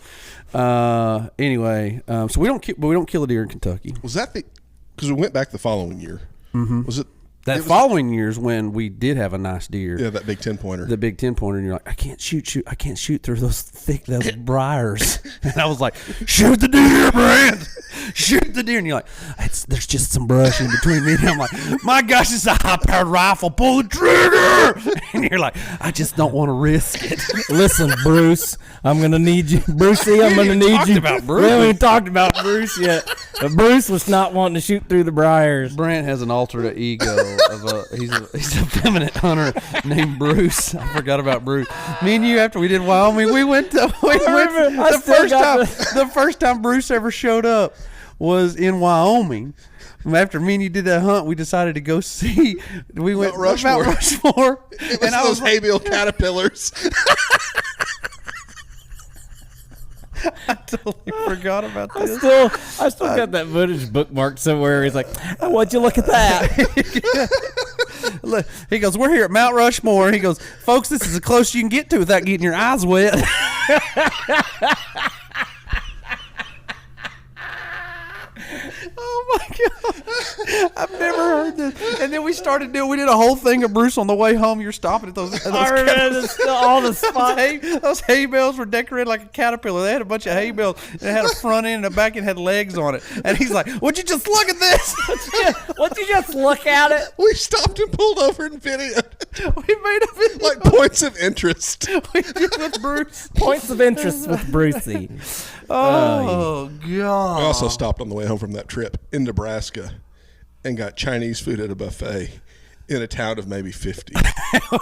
Anyway, so we don't kill a deer in Kentucky. Was that because we went back the following year? Mm-hmm. Was it? That following year's when we did have a nice deer. Yeah, that big 10-pointer. The big 10-pointer, and you're like, I can't shoot through those briars. And I was like, shoot the deer, Brant! Shoot the deer. And you're like, there's just some brush in between me. And I'm like, my gosh, it's a high-powered rifle. Pull the trigger! And you're like, I just don't want to risk it. Listen, Bruce, I'm going to need you. Brucey, I'm going to need you. About Bruce. We haven't even talked about Bruce yet. But Bruce was not wanting to shoot through the briars. Brant has an alternate ego. He's a feminine hunter named Bruce. I forgot about Bruce. Me and you, after we did Wyoming, the first time Bruce ever showed up was in Wyoming. After me and you did that hunt, we decided to go see. We went Mount Rushmore. It was those hay bale caterpillars. I totally forgot about this. I still got that footage bookmarked somewhere. He's like, oh, what'd you look at that? He goes, we're here at Mount Rushmore. He goes, folks, this is as close as you can get to without getting your eyes wet. Oh, my God. I've never heard this. And then we did a whole thing of Bruce on the way home. You're stopping at those I remember all the spots. Those hay bales were decorated like a caterpillar. They had a bunch of hay bales. And it had a front end and a back end had legs on it. And he's like, would you just look at this? Would you just look at it? We stopped and pulled over and videoed. We made a video. Like points of interest. We did with Bruce. Points of interest with Brucey. Oh, God. We also stopped on the way home from that trip in Nebraska and got Chinese food at a buffet in a town of maybe 50.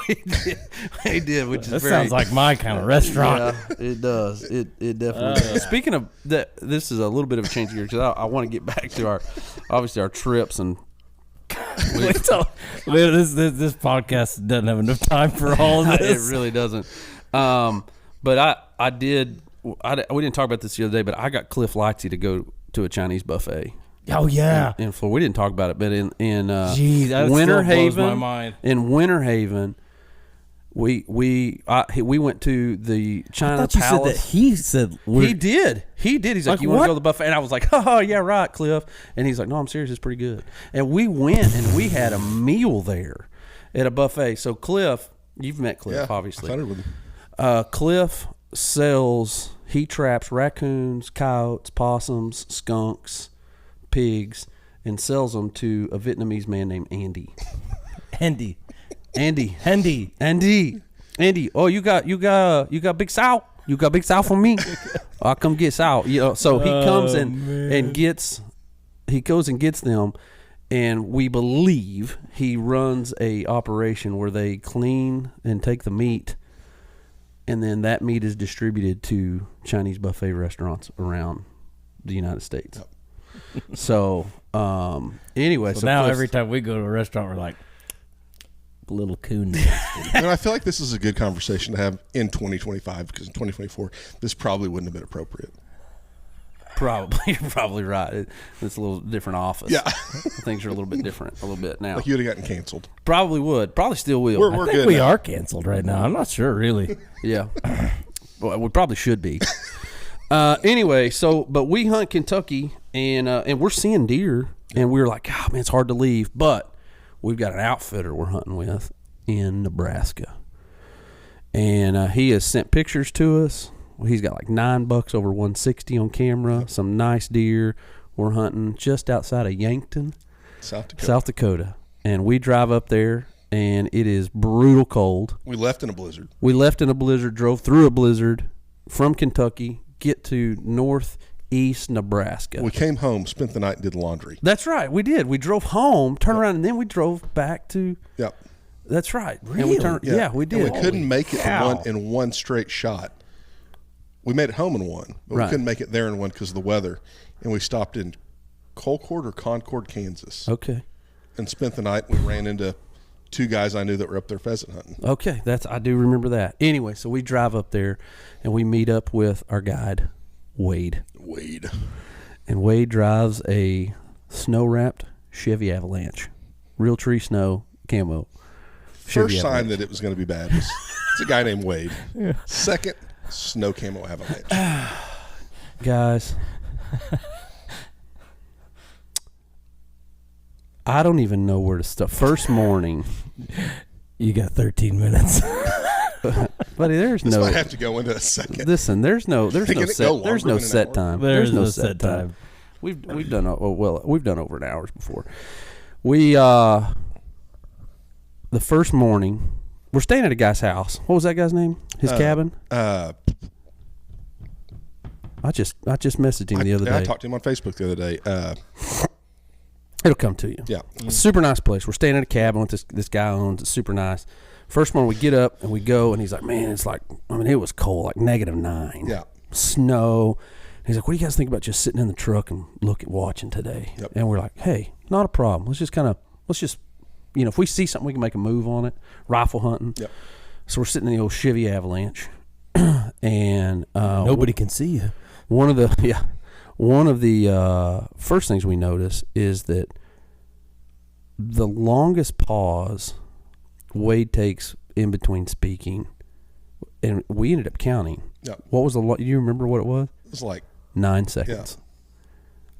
We did, which is That very... sounds like my kind of restaurant. Yeah, it does. It definitely does. Speaking of that, this is a little bit of a change here because I want to get back to our trips and... this podcast doesn't have enough time for all of this. It really doesn't. But we didn't talk about this the other day, but I got Cliff Lightsey to go to a Chinese buffet. Oh yeah, in Florida. We didn't talk about it, but in that Winter still blows Haven, my mind. In Winter Haven, we went to the China Palace. He said he did. He's like, you want to go to the buffet? And I was like, oh yeah, right, Cliff. And he's like, no, I'm serious. It's pretty good. And we went and we had a meal there at a buffet. So Cliff, you've met Cliff, obviously. I've hunted with him. Cliff he traps raccoons, coyotes, possums, skunks, pigs, and sells them to a Vietnamese man named Andy. Andy. Oh, you got big sow. You got big sow for me. I'll come get sow. So he comes and gets them, and we believe he runs a operation where they clean and take the meat, and then that meat is distributed to Chinese buffet restaurants around the United States. Yep. So anyway, so now every time we go to a restaurant, we're like, little coon. And I feel like this is a good conversation to have in 2025 because in 2024 this probably wouldn't have been appropriate. Probably, you're probably right. It's a little different office. Yeah, things are a little bit different, a little bit now. Like you'd have gotten canceled. Probably would. Probably still will. I think we are canceled right now. I'm not sure, really. Yeah, well, we probably should be. Anyway, but we hunt Kentucky and we're seeing deer, and we were like, oh man, it's hard to leave, but we've got an outfitter we're hunting with in Nebraska, and he has sent pictures to us. He's got like 9 bucks over 160 on camera, some nice deer. We're hunting just outside of Yankton, South Dakota, and we drive up there, and it is brutal cold. We left in a blizzard, drove through a blizzard from Kentucky, get to northeast Nebraska. We came home, spent the night, and did laundry. That's right, we did. We drove home, turned around, and then we drove back to... Yep. That's right. Really? And we did. And we couldn't make it in one straight shot. We made it home in one, but we couldn't make it there in one because of the weather. And we stopped in Colcord or Concord, Kansas. Okay. And spent the night. We ran into 2 guys I knew that were up there pheasant hunting. Okay, I do remember that. Anyway, so we drive up there, and we meet up with our guide, Wade. And Wade drives a snow-wrapped Chevy Avalanche. Real tree snow, camo. First sign that it was going to be bad was it's a guy named Wade. Yeah. Second, snow camo Avalanche. Guys, I don't even know where to start. First morning, you got 13 minutes. Buddy, this might have to go into a second. Listen, there's no set time. There's no set time. We've done over an hour before. The first morning, we're staying at a guy's house. What was that guy's name? His cabin? I just messaged him the other day. I talked to him on Facebook the other day. It'll come to you. Yeah. Super nice place. We're staying at a cabin with this guy owns. It's super nice. First morning we get up and we go, and he's like, man, it's like, it was cold, like -9. Yeah. Snow. He's like, what do you guys think about just sitting in the truck and watching today? Yep. And we're like, hey, not a problem. Let's just, if we see something, we can make a move on it. Rifle hunting. Yep. So we're sitting in the old Chevy Avalanche, and nobody can see you. One of the first things we notice is that the longest pause Wade takes in between speaking, and we ended up counting. Yep. What was you remember what it was? It was like 9 seconds. Yeah.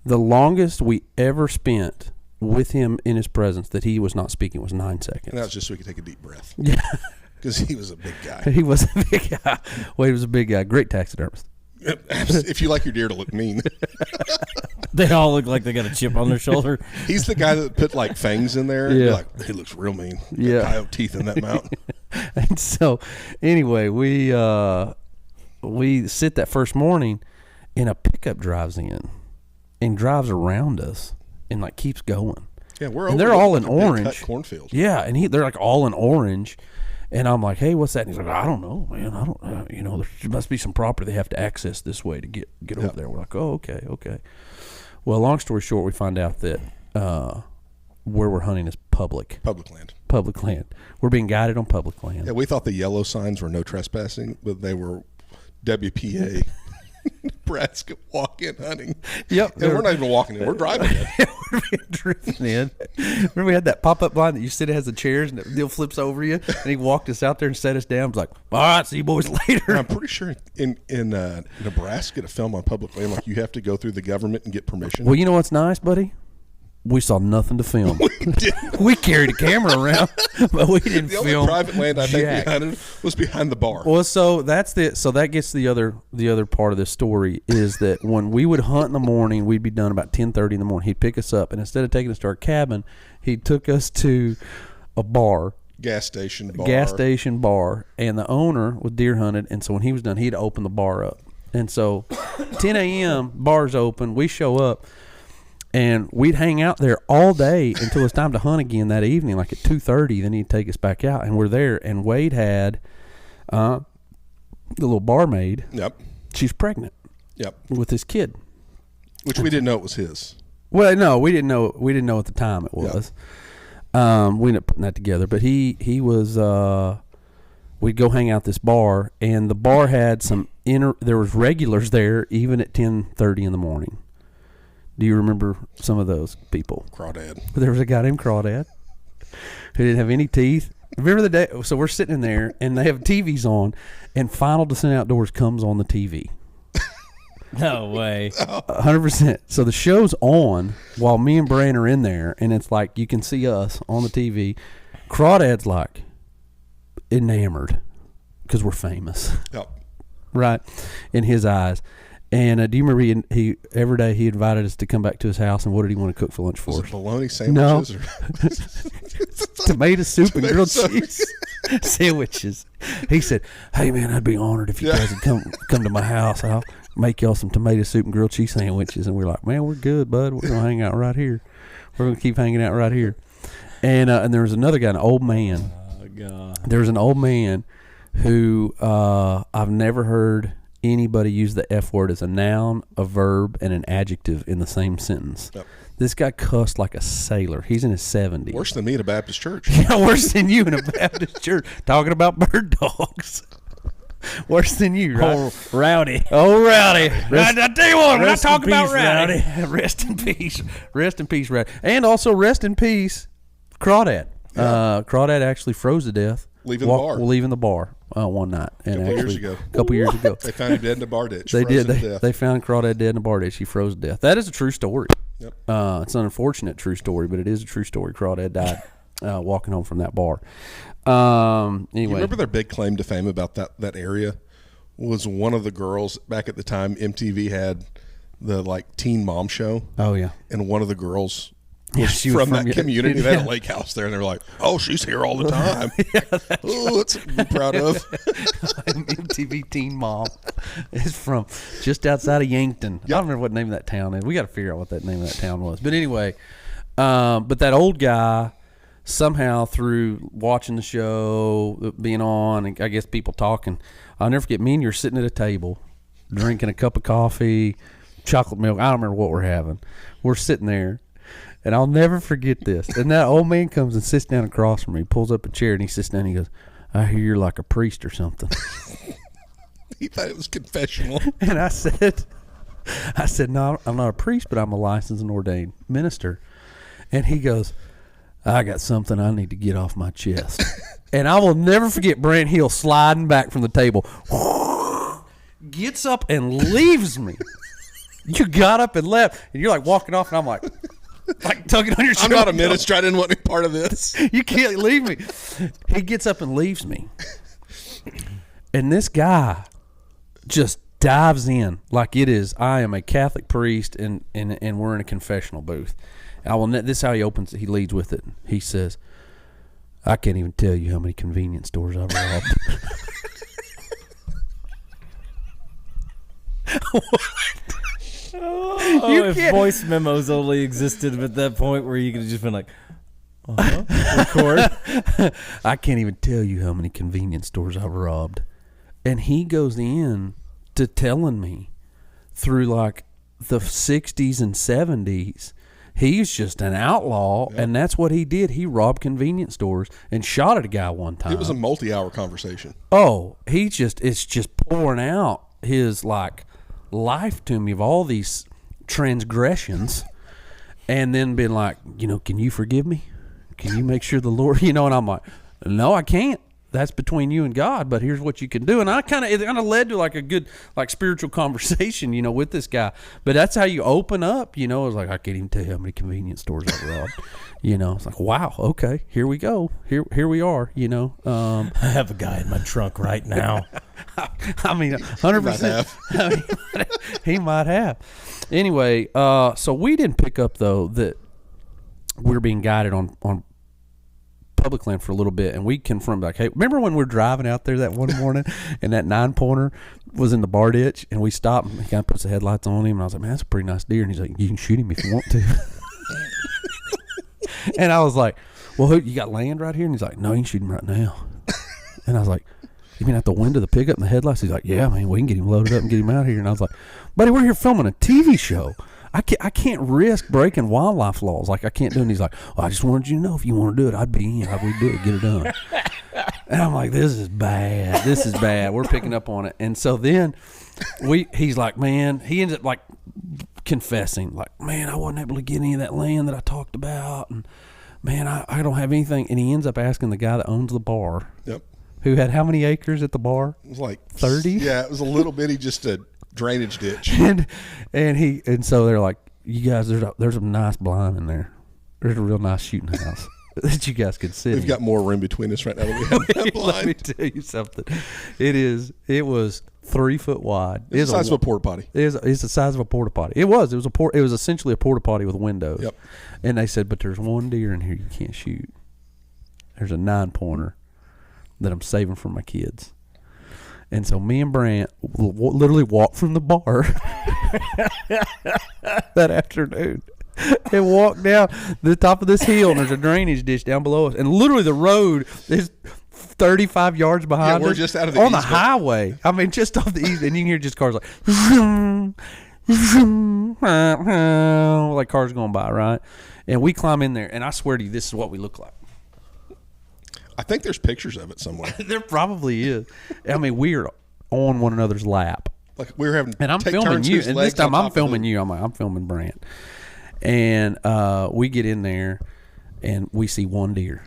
The longest we ever spent with him in his presence that he was not speaking was 9 seconds. And that was just so he could take a deep breath. Yeah. Because he was a big guy. He was a big guy. Well, he was a big guy. Great taxidermist. If you like your deer to look mean. They all look like they got a chip on their shoulder. He's the guy that put like fangs in there. Yeah. You're like, he looks real mean. Yeah. Got coyote teeth in that mouth. And so, anyway, we sit that first morning, and a pickup drives in and drives around us and like keeps going. Yeah, and they're all in orange. Cornfield. Yeah, and they're like all in orange. And I'm like, hey, what's that? And he's like, I don't know, man. I don't, there must be some property they have to access this way to get over there. We're like, oh, okay. Well, long story short, we find out that where we're hunting is public land. Public land. We're being guided on public land. Yeah, we thought the yellow signs were no trespassing, but they were WPA. Nebraska walk-in hunting. Yep. And we're not even walking in. We're driving in. We're being driven in. Remember we had that pop-up blind that you sit, it has the chairs, and the deal flips over you, and he walked us out there and set us down. He was like, all right, see you boys later. I'm pretty sure in Nebraska to film on public land, like you have to go through the government and get permission. Well, you know what's nice, buddy? We saw nothing to film. We carried a camera around, but we didn't film. The only private land I think we hunted was behind the bar. Well, so that gets the other part of this story is that when we would hunt in the morning, we'd be done about 10:30 in the morning. He'd pick us up, and instead of taking us to our cabin, he took us to a bar. Gas station bar, and the owner was deer hunted, and so when he was done, he'd open the bar up. And so 10 a.m., bar's open, we show up. And we'd hang out there all day until it's time to hunt again that evening, like at 2:30. Then he'd take us back out, and we're there. And Wade had the little barmaid. Yep. She's pregnant. Yep. With his kid, which we didn't know it was his. Well, no, we didn't know. We didn't know at the time it was. Yep. We ended up putting that together. But he was. We'd go hang out this bar, and the bar had some there was regulars there even at 10:30 in the morning. Do you remember some of those people? Crawdad. There was a guy named Crawdad who didn't have any teeth. Remember the day? So we're sitting in there, and they have TVs on, and Final Descent Outdoors comes on the TV. No way. 100%. So the show's on while me and Brant are in there, and it's like you can see us on the TV. Crawdad's like enamored because we're famous. Yep. Right? In his eyes. And do you remember he every day he invited us to come back to his house, and what did he want to cook for lunch for us? Was it bologna sandwiches? No. Tomato soup and grilled cheese sandwiches. He said, hey, man, I'd be honored if you guys would come to my house. I'll make y'all some tomato soup and grilled cheese sandwiches. And we're like, man, we're good, bud. We're going to hang out right here. We're going to keep hanging out right here. And there was another guy, an old man. Oh, God. There was an old man who I've never heard anybody use the F word as a noun, a verb, and an adjective in the same sentence. Yep. This guy cussed like a sailor. He's in his 70s. Worse than me in a Baptist church. Yeah, worse than you in a Baptist church. Talking about bird dogs. Worse than you, right? Oh, Rowdy. Oh, Rowdy. I tell you what, when I talk about Rowdy. Rest in peace. Rest in peace, Rowdy. And also rest in peace, Crawdad. Yeah. Crawdad actually froze to death. Leaving the bar one night. A couple years ago. They found him dead in a bar ditch. They did. They found Crawdad dead in a bar ditch. He froze to death. That is a true story. Yep. It's an unfortunate true story, but it is a true story. Crawdad died walking home from that bar. Anyway. You remember their big claim to fame about that area was one of the girls back at the time MTV had the like teen mom show. Oh, yeah. And one of the girls was from that community. They had a lake house there, and they were like, "Oh, she's here all the time." That's to be proud of. MTV Teen Mom is from just outside of Yankton. Yep. I don't remember what name of that town is. We got to figure out what that name of that town was. But anyway, but that old guy somehow through watching the show, being on, and I guess people talking, I'll never forget. Me and you're sitting at a table, drinking a cup of coffee, chocolate milk. I don't remember what we're having. We're sitting there. And I'll never forget this. And that old man comes and sits down across from me, pulls up a chair, and he sits down and he goes, I hear you're like a priest or something. He thought it was confessional. And I said, no, I'm not a priest, but I'm a licensed and ordained minister. And he goes, I got something I need to get off my chest. And I will never forget Brant Hill sliding back from the table, gets up and leaves me. You got up and left, and you're like walking off, and I'm like, like tugging on your I'm shoulder. not a minister. I didn't want any part of this. You can't leave me. He gets up and leaves me. And this guy just dives in like it is. I am a Catholic priest, and we're in a confessional booth. This is how he opens it. He leads with it. He says, I can't even tell you how many convenience stores I've robbed. If voice memos only existed at that point where you could have just been like, record. I can't even tell you how many convenience stores I've robbed. And he goes in to telling me through like the 60s and 70s, he's just an outlaw, and that's what he did. He robbed convenience stores and shot at a guy one time. It was a multi-hour conversation. Oh, it's just pouring out his like life to me of all these transgressions, and then being like, can you forgive me? Can you make sure the Lord, and I'm like, no, I can't. That's between you and God, but here's what you can do. And it kind of led to like a good, like spiritual conversation, with this guy. But that's how you open up, It was like, I can't even tell you how many convenience stores I've robbed. It's like, wow, okay, here we go. Here we are, I have a guy in my trunk right now. I mean, 100%. He might have. Anyway, so we didn't pick up, though, that we're being guided on public land for a little bit, and we confirmed like, hey, remember when we were driving out there that one morning and that 9-pointer was in the bar ditch, and we stopped, and he kind of puts the headlights on him, and I was like, man, that's a pretty nice deer. And he's like, you can shoot him if you want to. And I was like, well, you got land right here? And he's like, no, you can shoot him right now. And I was like, you mean at the window of the pickup and the headlights? He's like, yeah, man, we can get him loaded up and get him out here. And I was like, buddy, we're here filming a TV show. I can't risk breaking wildlife laws. Like, I can't do it. And he's like, well, I just wanted you to know if you want to do it, I'd be in. We'd do it, get it done. And I'm like, this is bad. This is bad. We're picking up on it. And so then he's like, man, he ends up like confessing, like, man, I wasn't able to get any of that land that I talked about. And man, I don't have anything. And he ends up asking the guy that owns the bar. Yep. Who had how many acres at the bar? It was like 30. Yeah, it was a little bitty, just a drainage ditch. And so they're like, you guys, there's a nice blind in there. There's a real nice shooting house that you guys could sit in. We've got more room between us right now than we have that blind. Let me tell you something. It was 3 foot wide. It's the size of a porta potty. It's the size of a porta potty. It was essentially a porta potty with windows. Yep. And they said, but there's one deer in here you can't shoot. There's a 9-pointer that I'm saving for my kids. And so me and Brant literally walked from the bar that afternoon and walked down the top of this hill, and there's a drainage ditch down below us. And literally the road is 35 yards behind us. We're just out of the on easement. the highway. I mean, just off the easement. And you can hear just cars like, zoom, zoom, like cars going by, right? And we climb in there, and I swear to you, this is what we look like. I think there's pictures of it somewhere. There probably is. I mean, we're on one another's lap. Like we were having, and I'm filming you, and this time I'm filming you. I'm filming Brant, and we get in there, and we see one deer,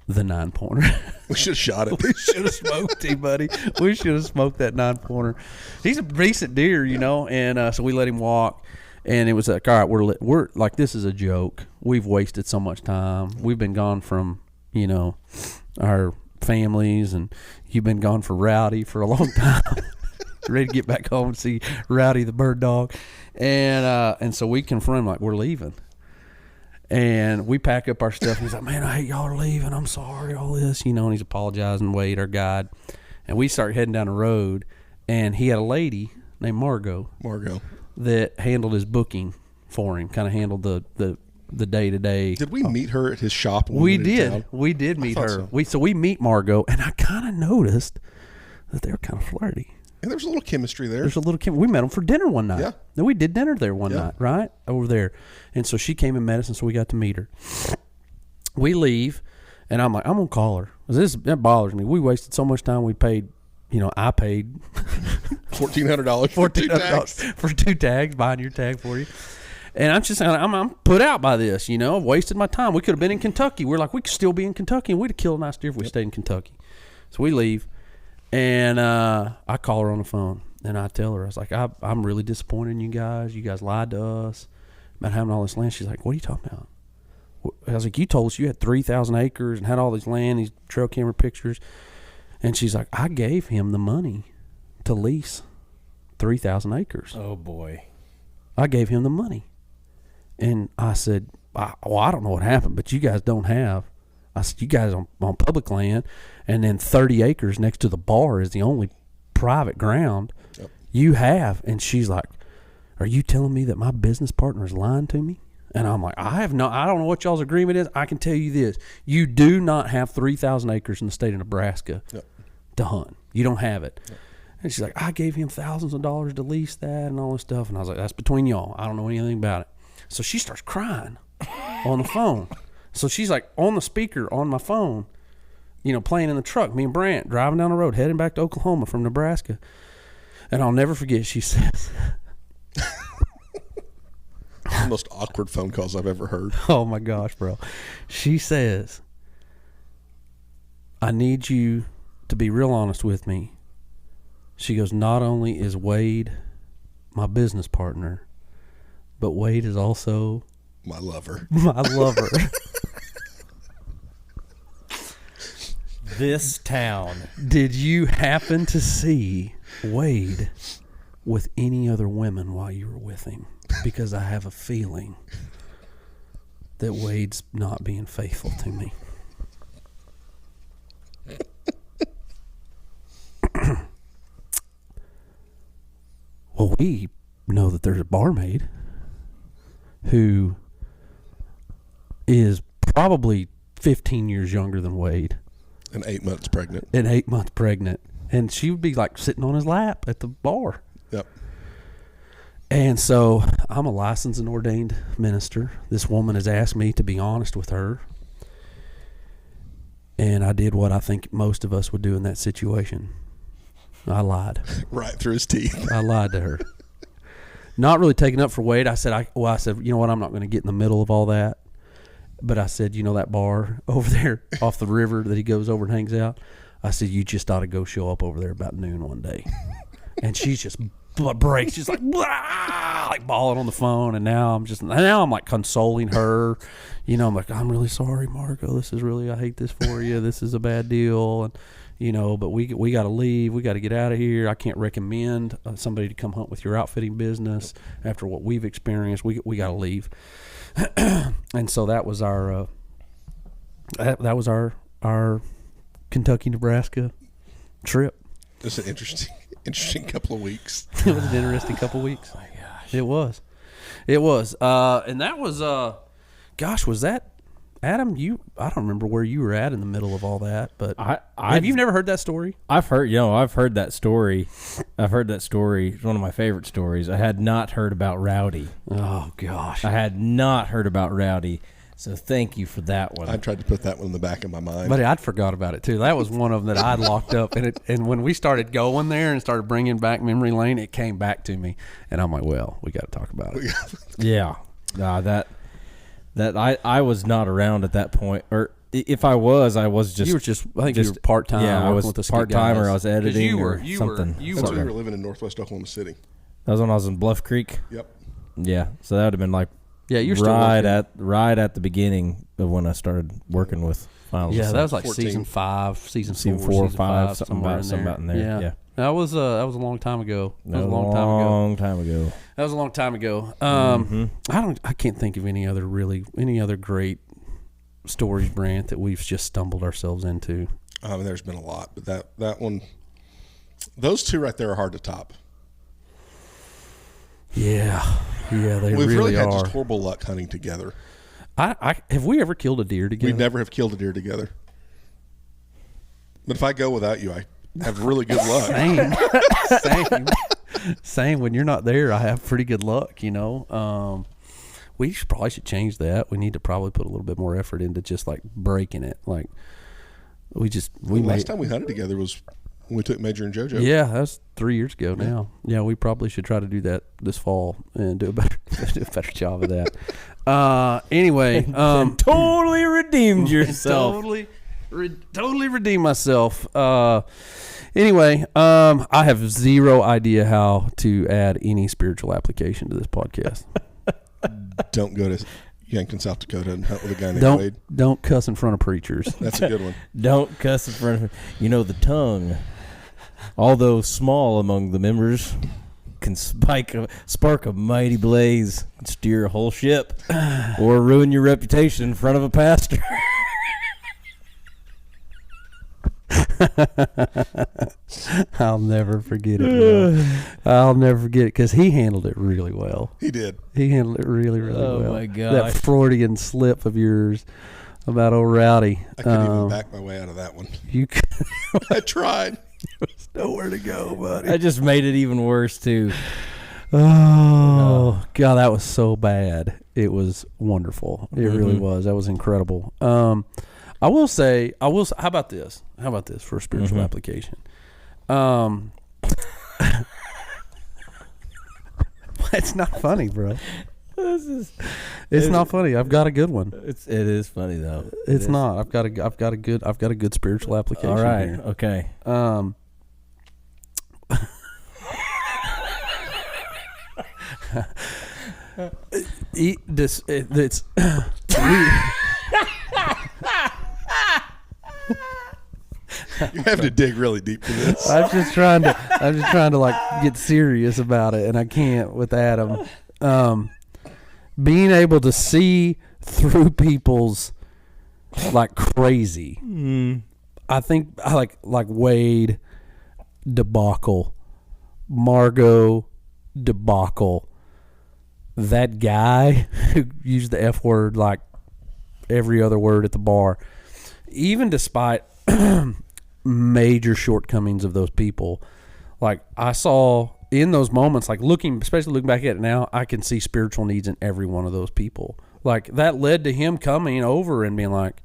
the 9-pointer. We should have shot it. We should have smoked him, buddy. We should have smoked that 9-pointer. He's a decent deer, and so we let him walk. And it was like, all right, we're like, this is a joke. We've wasted so much time. We've been gone from our families, and you've been gone for Rowdy for a long time. Ready to get back home and see Rowdy the bird dog. And so we confront him like, we're leaving. And we pack up our stuff, and he's like, man, I hate y'all are leaving. I'm sorry, all this, and he's apologizing, Wade, our guide. And we start heading down the road, and he had a lady named Margot that handled his booking for him, kind of handled the day-to-day. Did we meet her at his shop? We did. We did meet her. So we meet Margot, and I kind of noticed that they were kind of flirty. And there's a little chemistry there. We met them for dinner one night. Yeah. Then we did dinner there one night, right? Over there. And so she came and met us, and so we got to meet her. We leave, and I'm like, I'm going to call her. That bothers me. We wasted so much time. We paid, I paid $1,400 for 2 tags, buying your tag for you. And I'm put out by this, I've wasted my time. We could have been in Kentucky. We're like, we could still be in Kentucky, and we'd have killed a nice deer if we stayed in Kentucky. So we leave, and I call her on the phone, and I tell her, I was like, I'm really disappointed in you guys. You guys lied to us. about having all this land. She's like, what are you talking about? I was like, you told us you had 3,000 acres and had all this land, these trail camera pictures. And she's like, I gave him the money to lease 3,000 acres. Oh, boy. I gave him the money. And I said, I don't know what happened, but you guys don't have. I said, you guys on public land, and then 30 acres next to the bar is the only private ground you have. And she's like, are you telling me that my business partner is lying to me? And I'm like, I don't know what y'all's agreement is. I can tell you this. You do not have 3,000 acres in the state of Nebraska to hunt. You don't have it. And she's like, I gave him thousands of dollars to lease that and all this stuff. And I was like, that's between y'all. I don't know anything about it. So she starts crying on the phone. So she's like on the speaker on my phone, playing in the truck. Me and Brant driving down the road, heading back to Oklahoma from Nebraska. And I'll never forget, she says, the most awkward phone calls I've ever heard. Oh my gosh, bro. She says, I need you to be real honest with me. She goes, not only is Wade my business partner, but Wade is also my lover. My lover. This town. Did you happen to see Wade with any other women while you were with him? Because I have a feeling that Wade's not being faithful to me. Well, we know that there's a barmaid who is probably 15 years younger than Wade. And 8 months pregnant. And she would be like sitting on his lap at the bar. Yep. And so I'm a licensed and ordained minister. This woman has asked me to be honest with her. And I did what I think most of us would do in that situation. I lied. Right through his teeth. I lied to her. Not really taking up for Wade. I said, you know what? I'm not going to get in the middle of all that. But I said, that bar over there off the river that he goes over and hangs out? I said, you just ought to go show up over there about noon one day. And she's just breaks. She's like, blah, like bawling on the phone. And now I'm like consoling her. I'm like, I'm really sorry, Marco. I hate this for you. This is a bad deal. And, but we got to leave. We got to get out of here. I can't recommend somebody to come hunt with your outfitting business after what we've experienced. We got to leave. And so that was our Kentucky, Nebraska trip. It's an interesting couple of weeks. It was an interesting couple of weeks. Oh my gosh. It was. And that was, was that, Adam, I don't remember where you were at in the middle of all that, but have you never heard that story? I've heard that story. It's one of my favorite stories. I had not heard about Rowdy. Oh, gosh. I had not heard about Rowdy. So thank you for that one. I tried to put that one in the back of my mind. But I'd forgot about it, too. That was one of them that I'd locked up. And when we started going there and started bringing back memory lane, it came back to me. And I'm like, well, we got to talk about it. Yeah. That I was not around at that point. Or if I was just... You were just, I think you were part-time. Yeah, I was part-time or I was editing or something. You were living in northwest Oklahoma City. That was when I was in Bluff Creek? Yep. Yeah, so that would have been like... Yeah, you're still right at the beginning of when I started working with Finals. Yeah, that was like 14. season 5, season 4, season 5, something about in there. Yeah. That was a long time ago. That was a long time ago. I can't think of any other great stories, Brant, that we've just stumbled ourselves into. I mean, there's been a lot, but that one, those two right there are hard to top. Yeah, they We've really are. had just horrible luck hunting together. Have we ever killed a deer together? We never have killed a deer together. But if I go without you, I have really good luck. Same. When you're not there, I have pretty good luck, We probably should change that. We need to probably put a little bit more effort into just like breaking it. Like last time we hunted together was when we took Major and JoJo. Yeah, that's 3 years ago now. Yeah, we probably should try to do that this fall and do a better job of that. Anyway, totally redeemed yourself. Totally redeemed myself. Anyway, I have zero idea how to add any spiritual application to this podcast. Don't go to Yankton, South Dakota and hunt with a guy named Wade. Don't cuss in front of preachers. That's a good one. Don't cuss in front of. The tongue, although small among the members, can spark a mighty blaze, steer a whole ship, or ruin your reputation in front of a pastor. I'll never forget it, bro. I'll never forget it because he handled it really well. He did. He handled it really, really well. Oh, my God. That Freudian slip of yours about old Rowdy. I couldn't even back my way out of that one. You I tried. There's nowhere to go, buddy. I just made it even worse, too. Oh, God, that was so bad. It was wonderful. It really was. That was incredible. I will say, how about this? How about this for a spiritual application? It's not funny, bro. It's not funny. I've got a good one. It is funny though. It's not. I've got a good spiritual application. All right. Here. Okay. You have to dig really deep for this. I'm just trying to like get serious about it, and I can't with Adam. Being able to see through people's like crazy. I think I like Wade debacle, Margot debacle. That guy who used the F word like every other word at the bar, even despite major shortcomings of those people, like I saw in those moments, like especially looking back at it now, I can see spiritual needs in every one of those people. Like that led to him coming over and being like,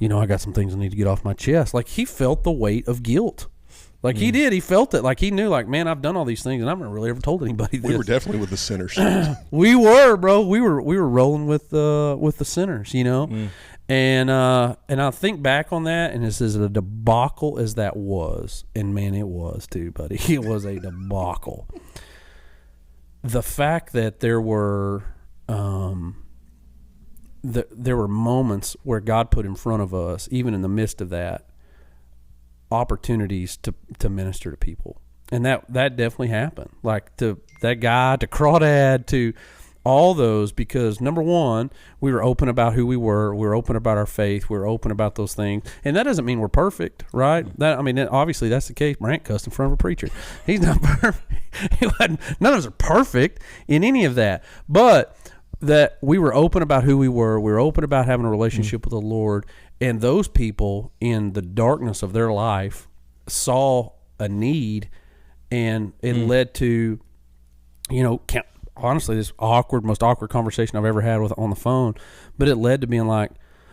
I got some things I need to get off my chest. Like he felt the weight of guilt. Like he did. He felt it. Like he knew, like, man, I've done all these things and I've never really ever told anybody this. We were definitely with the sinners. We were, bro. We were rolling with the sinners, And I think back on that, and it's as a debacle as that was, and man, it was too, buddy. It was a debacle. The fact that there were there were moments where God put in front of us, even in the midst of that, opportunities to minister to people, and that definitely happened. Like to that guy, to Crawdad, to all those, because number one, we were open about who we were open about our faith, we were open about those things, and that doesn't mean we're perfect, right? Obviously that's the case. Brant cussed in front of a preacher. He's not perfect. None of us are perfect in any of that, but that we were open about who we were open about having a relationship with the Lord, and those people in the darkness of their life saw a need, and it led to, honestly, this most awkward conversation I've ever had on the phone, but it led to being like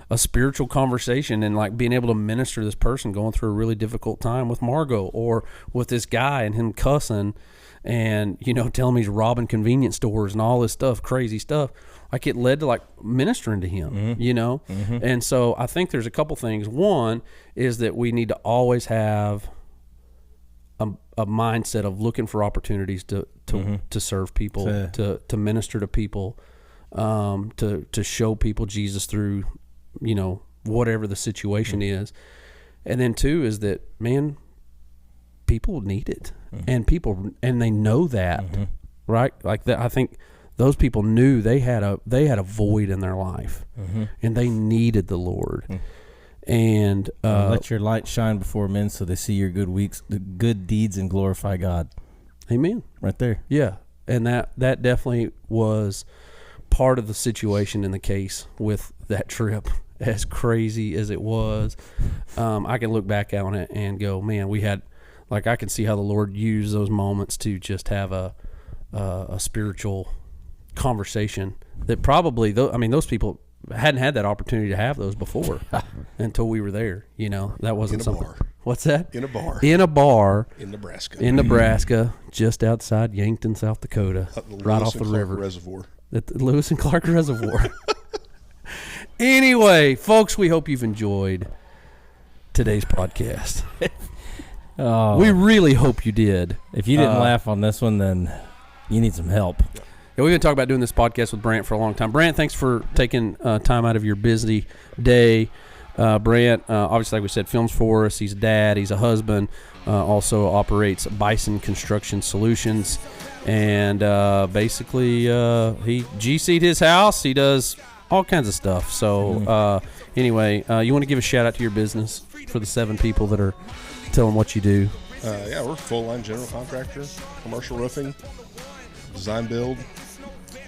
a spiritual conversation and like being able to minister to this person going through a really difficult time with Margot, or with this guy and him cussing and, telling me he's robbing convenience stores and all this stuff, crazy stuff. Like it led to like ministering to him, And so I think there's a couple things. One is that we need to always have a mindset of looking for opportunities to serve people, to minister to people, to show people Jesus through, whatever the situation is. And then two is that, man, people need it, and they know that, right? Like that. I think those people knew they had a void in their life, and they needed the Lord. And let your light shine before men, so they see your good deeds, and glorify God. Amen. Right there. Yeah, and that definitely was part of the situation in the case with that trip. As crazy as it was, I can look back on it and go, man, we had, like, I can see how the Lord used those moments to just have a spiritual conversation that probably, those people hadn't had that opportunity to have those before until we were there. That wasn't something. Bar. What's that? In a bar. In a bar. In Nebraska. In Nebraska, just outside Yankton, South Dakota, right off the river. Reservoir. At the Lewis and Clark Reservoir. Anyway, folks, we hope you've enjoyed today's podcast. We really hope you did. If you didn't laugh on this one, then you need some help. Yeah, we've been talking about doing this podcast with Brant for a long time. Brant, thanks for taking time out of your busy day. Brant, obviously, like we said, films for us. He's a dad. He's a husband. Also operates Bison Construction Solutions. And basically, he GC'd his house. He does all kinds of stuff. So anyway, you want to give a shout-out to your business for the 7 people that are telling what you do? Yeah, we're a full-line general contractor, commercial roofing, design build,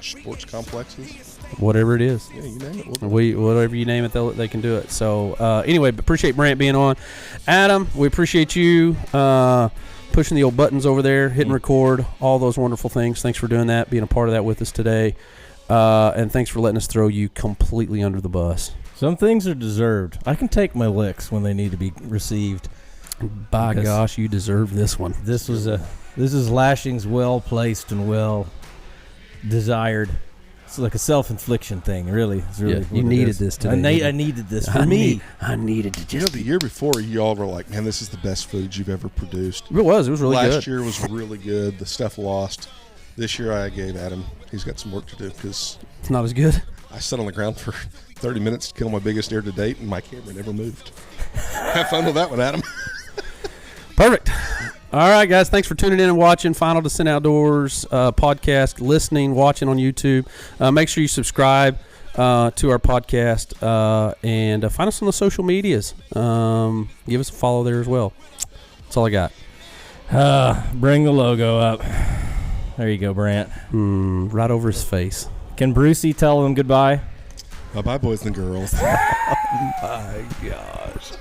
sports complexes. Whatever it is. Yeah, you name it. Whatever you name it, they can do it. So anyway, appreciate Brant being on. Adam, we appreciate you pushing the old buttons over there, hitting record, all those wonderful things. Thanks for doing that, being a part of that with us today. And thanks for letting us throw you completely under the bus. Some things are deserved. I can take my licks when they need to be received. By gosh, you deserve this one. This is lashings well placed and well desired. It's like a self-infliction thing, really. It's really you needed this today. I needed this for me. I needed to just. The year before, you all were like, "Man, this is the best footage you've ever produced." It was really good. Last year was really good. The stuff lost. This year, I gave Adam. He's got some work to do because it's not as good. I sat on the ground for 30 minutes to kill my biggest deer to date, and my camera never moved. Have fun with that one, Adam. Perfect. All right, guys. Thanks for tuning in and watching Final Descent Outdoors podcast, listening, watching on YouTube. Make sure you subscribe to our podcast and find us on the social medias. Give us a follow there as well. That's all I got. Bring the logo up. There you go, Brant. Right over his face. Can Brucey tell them goodbye? Bye-bye, boys and girls. Oh, my gosh.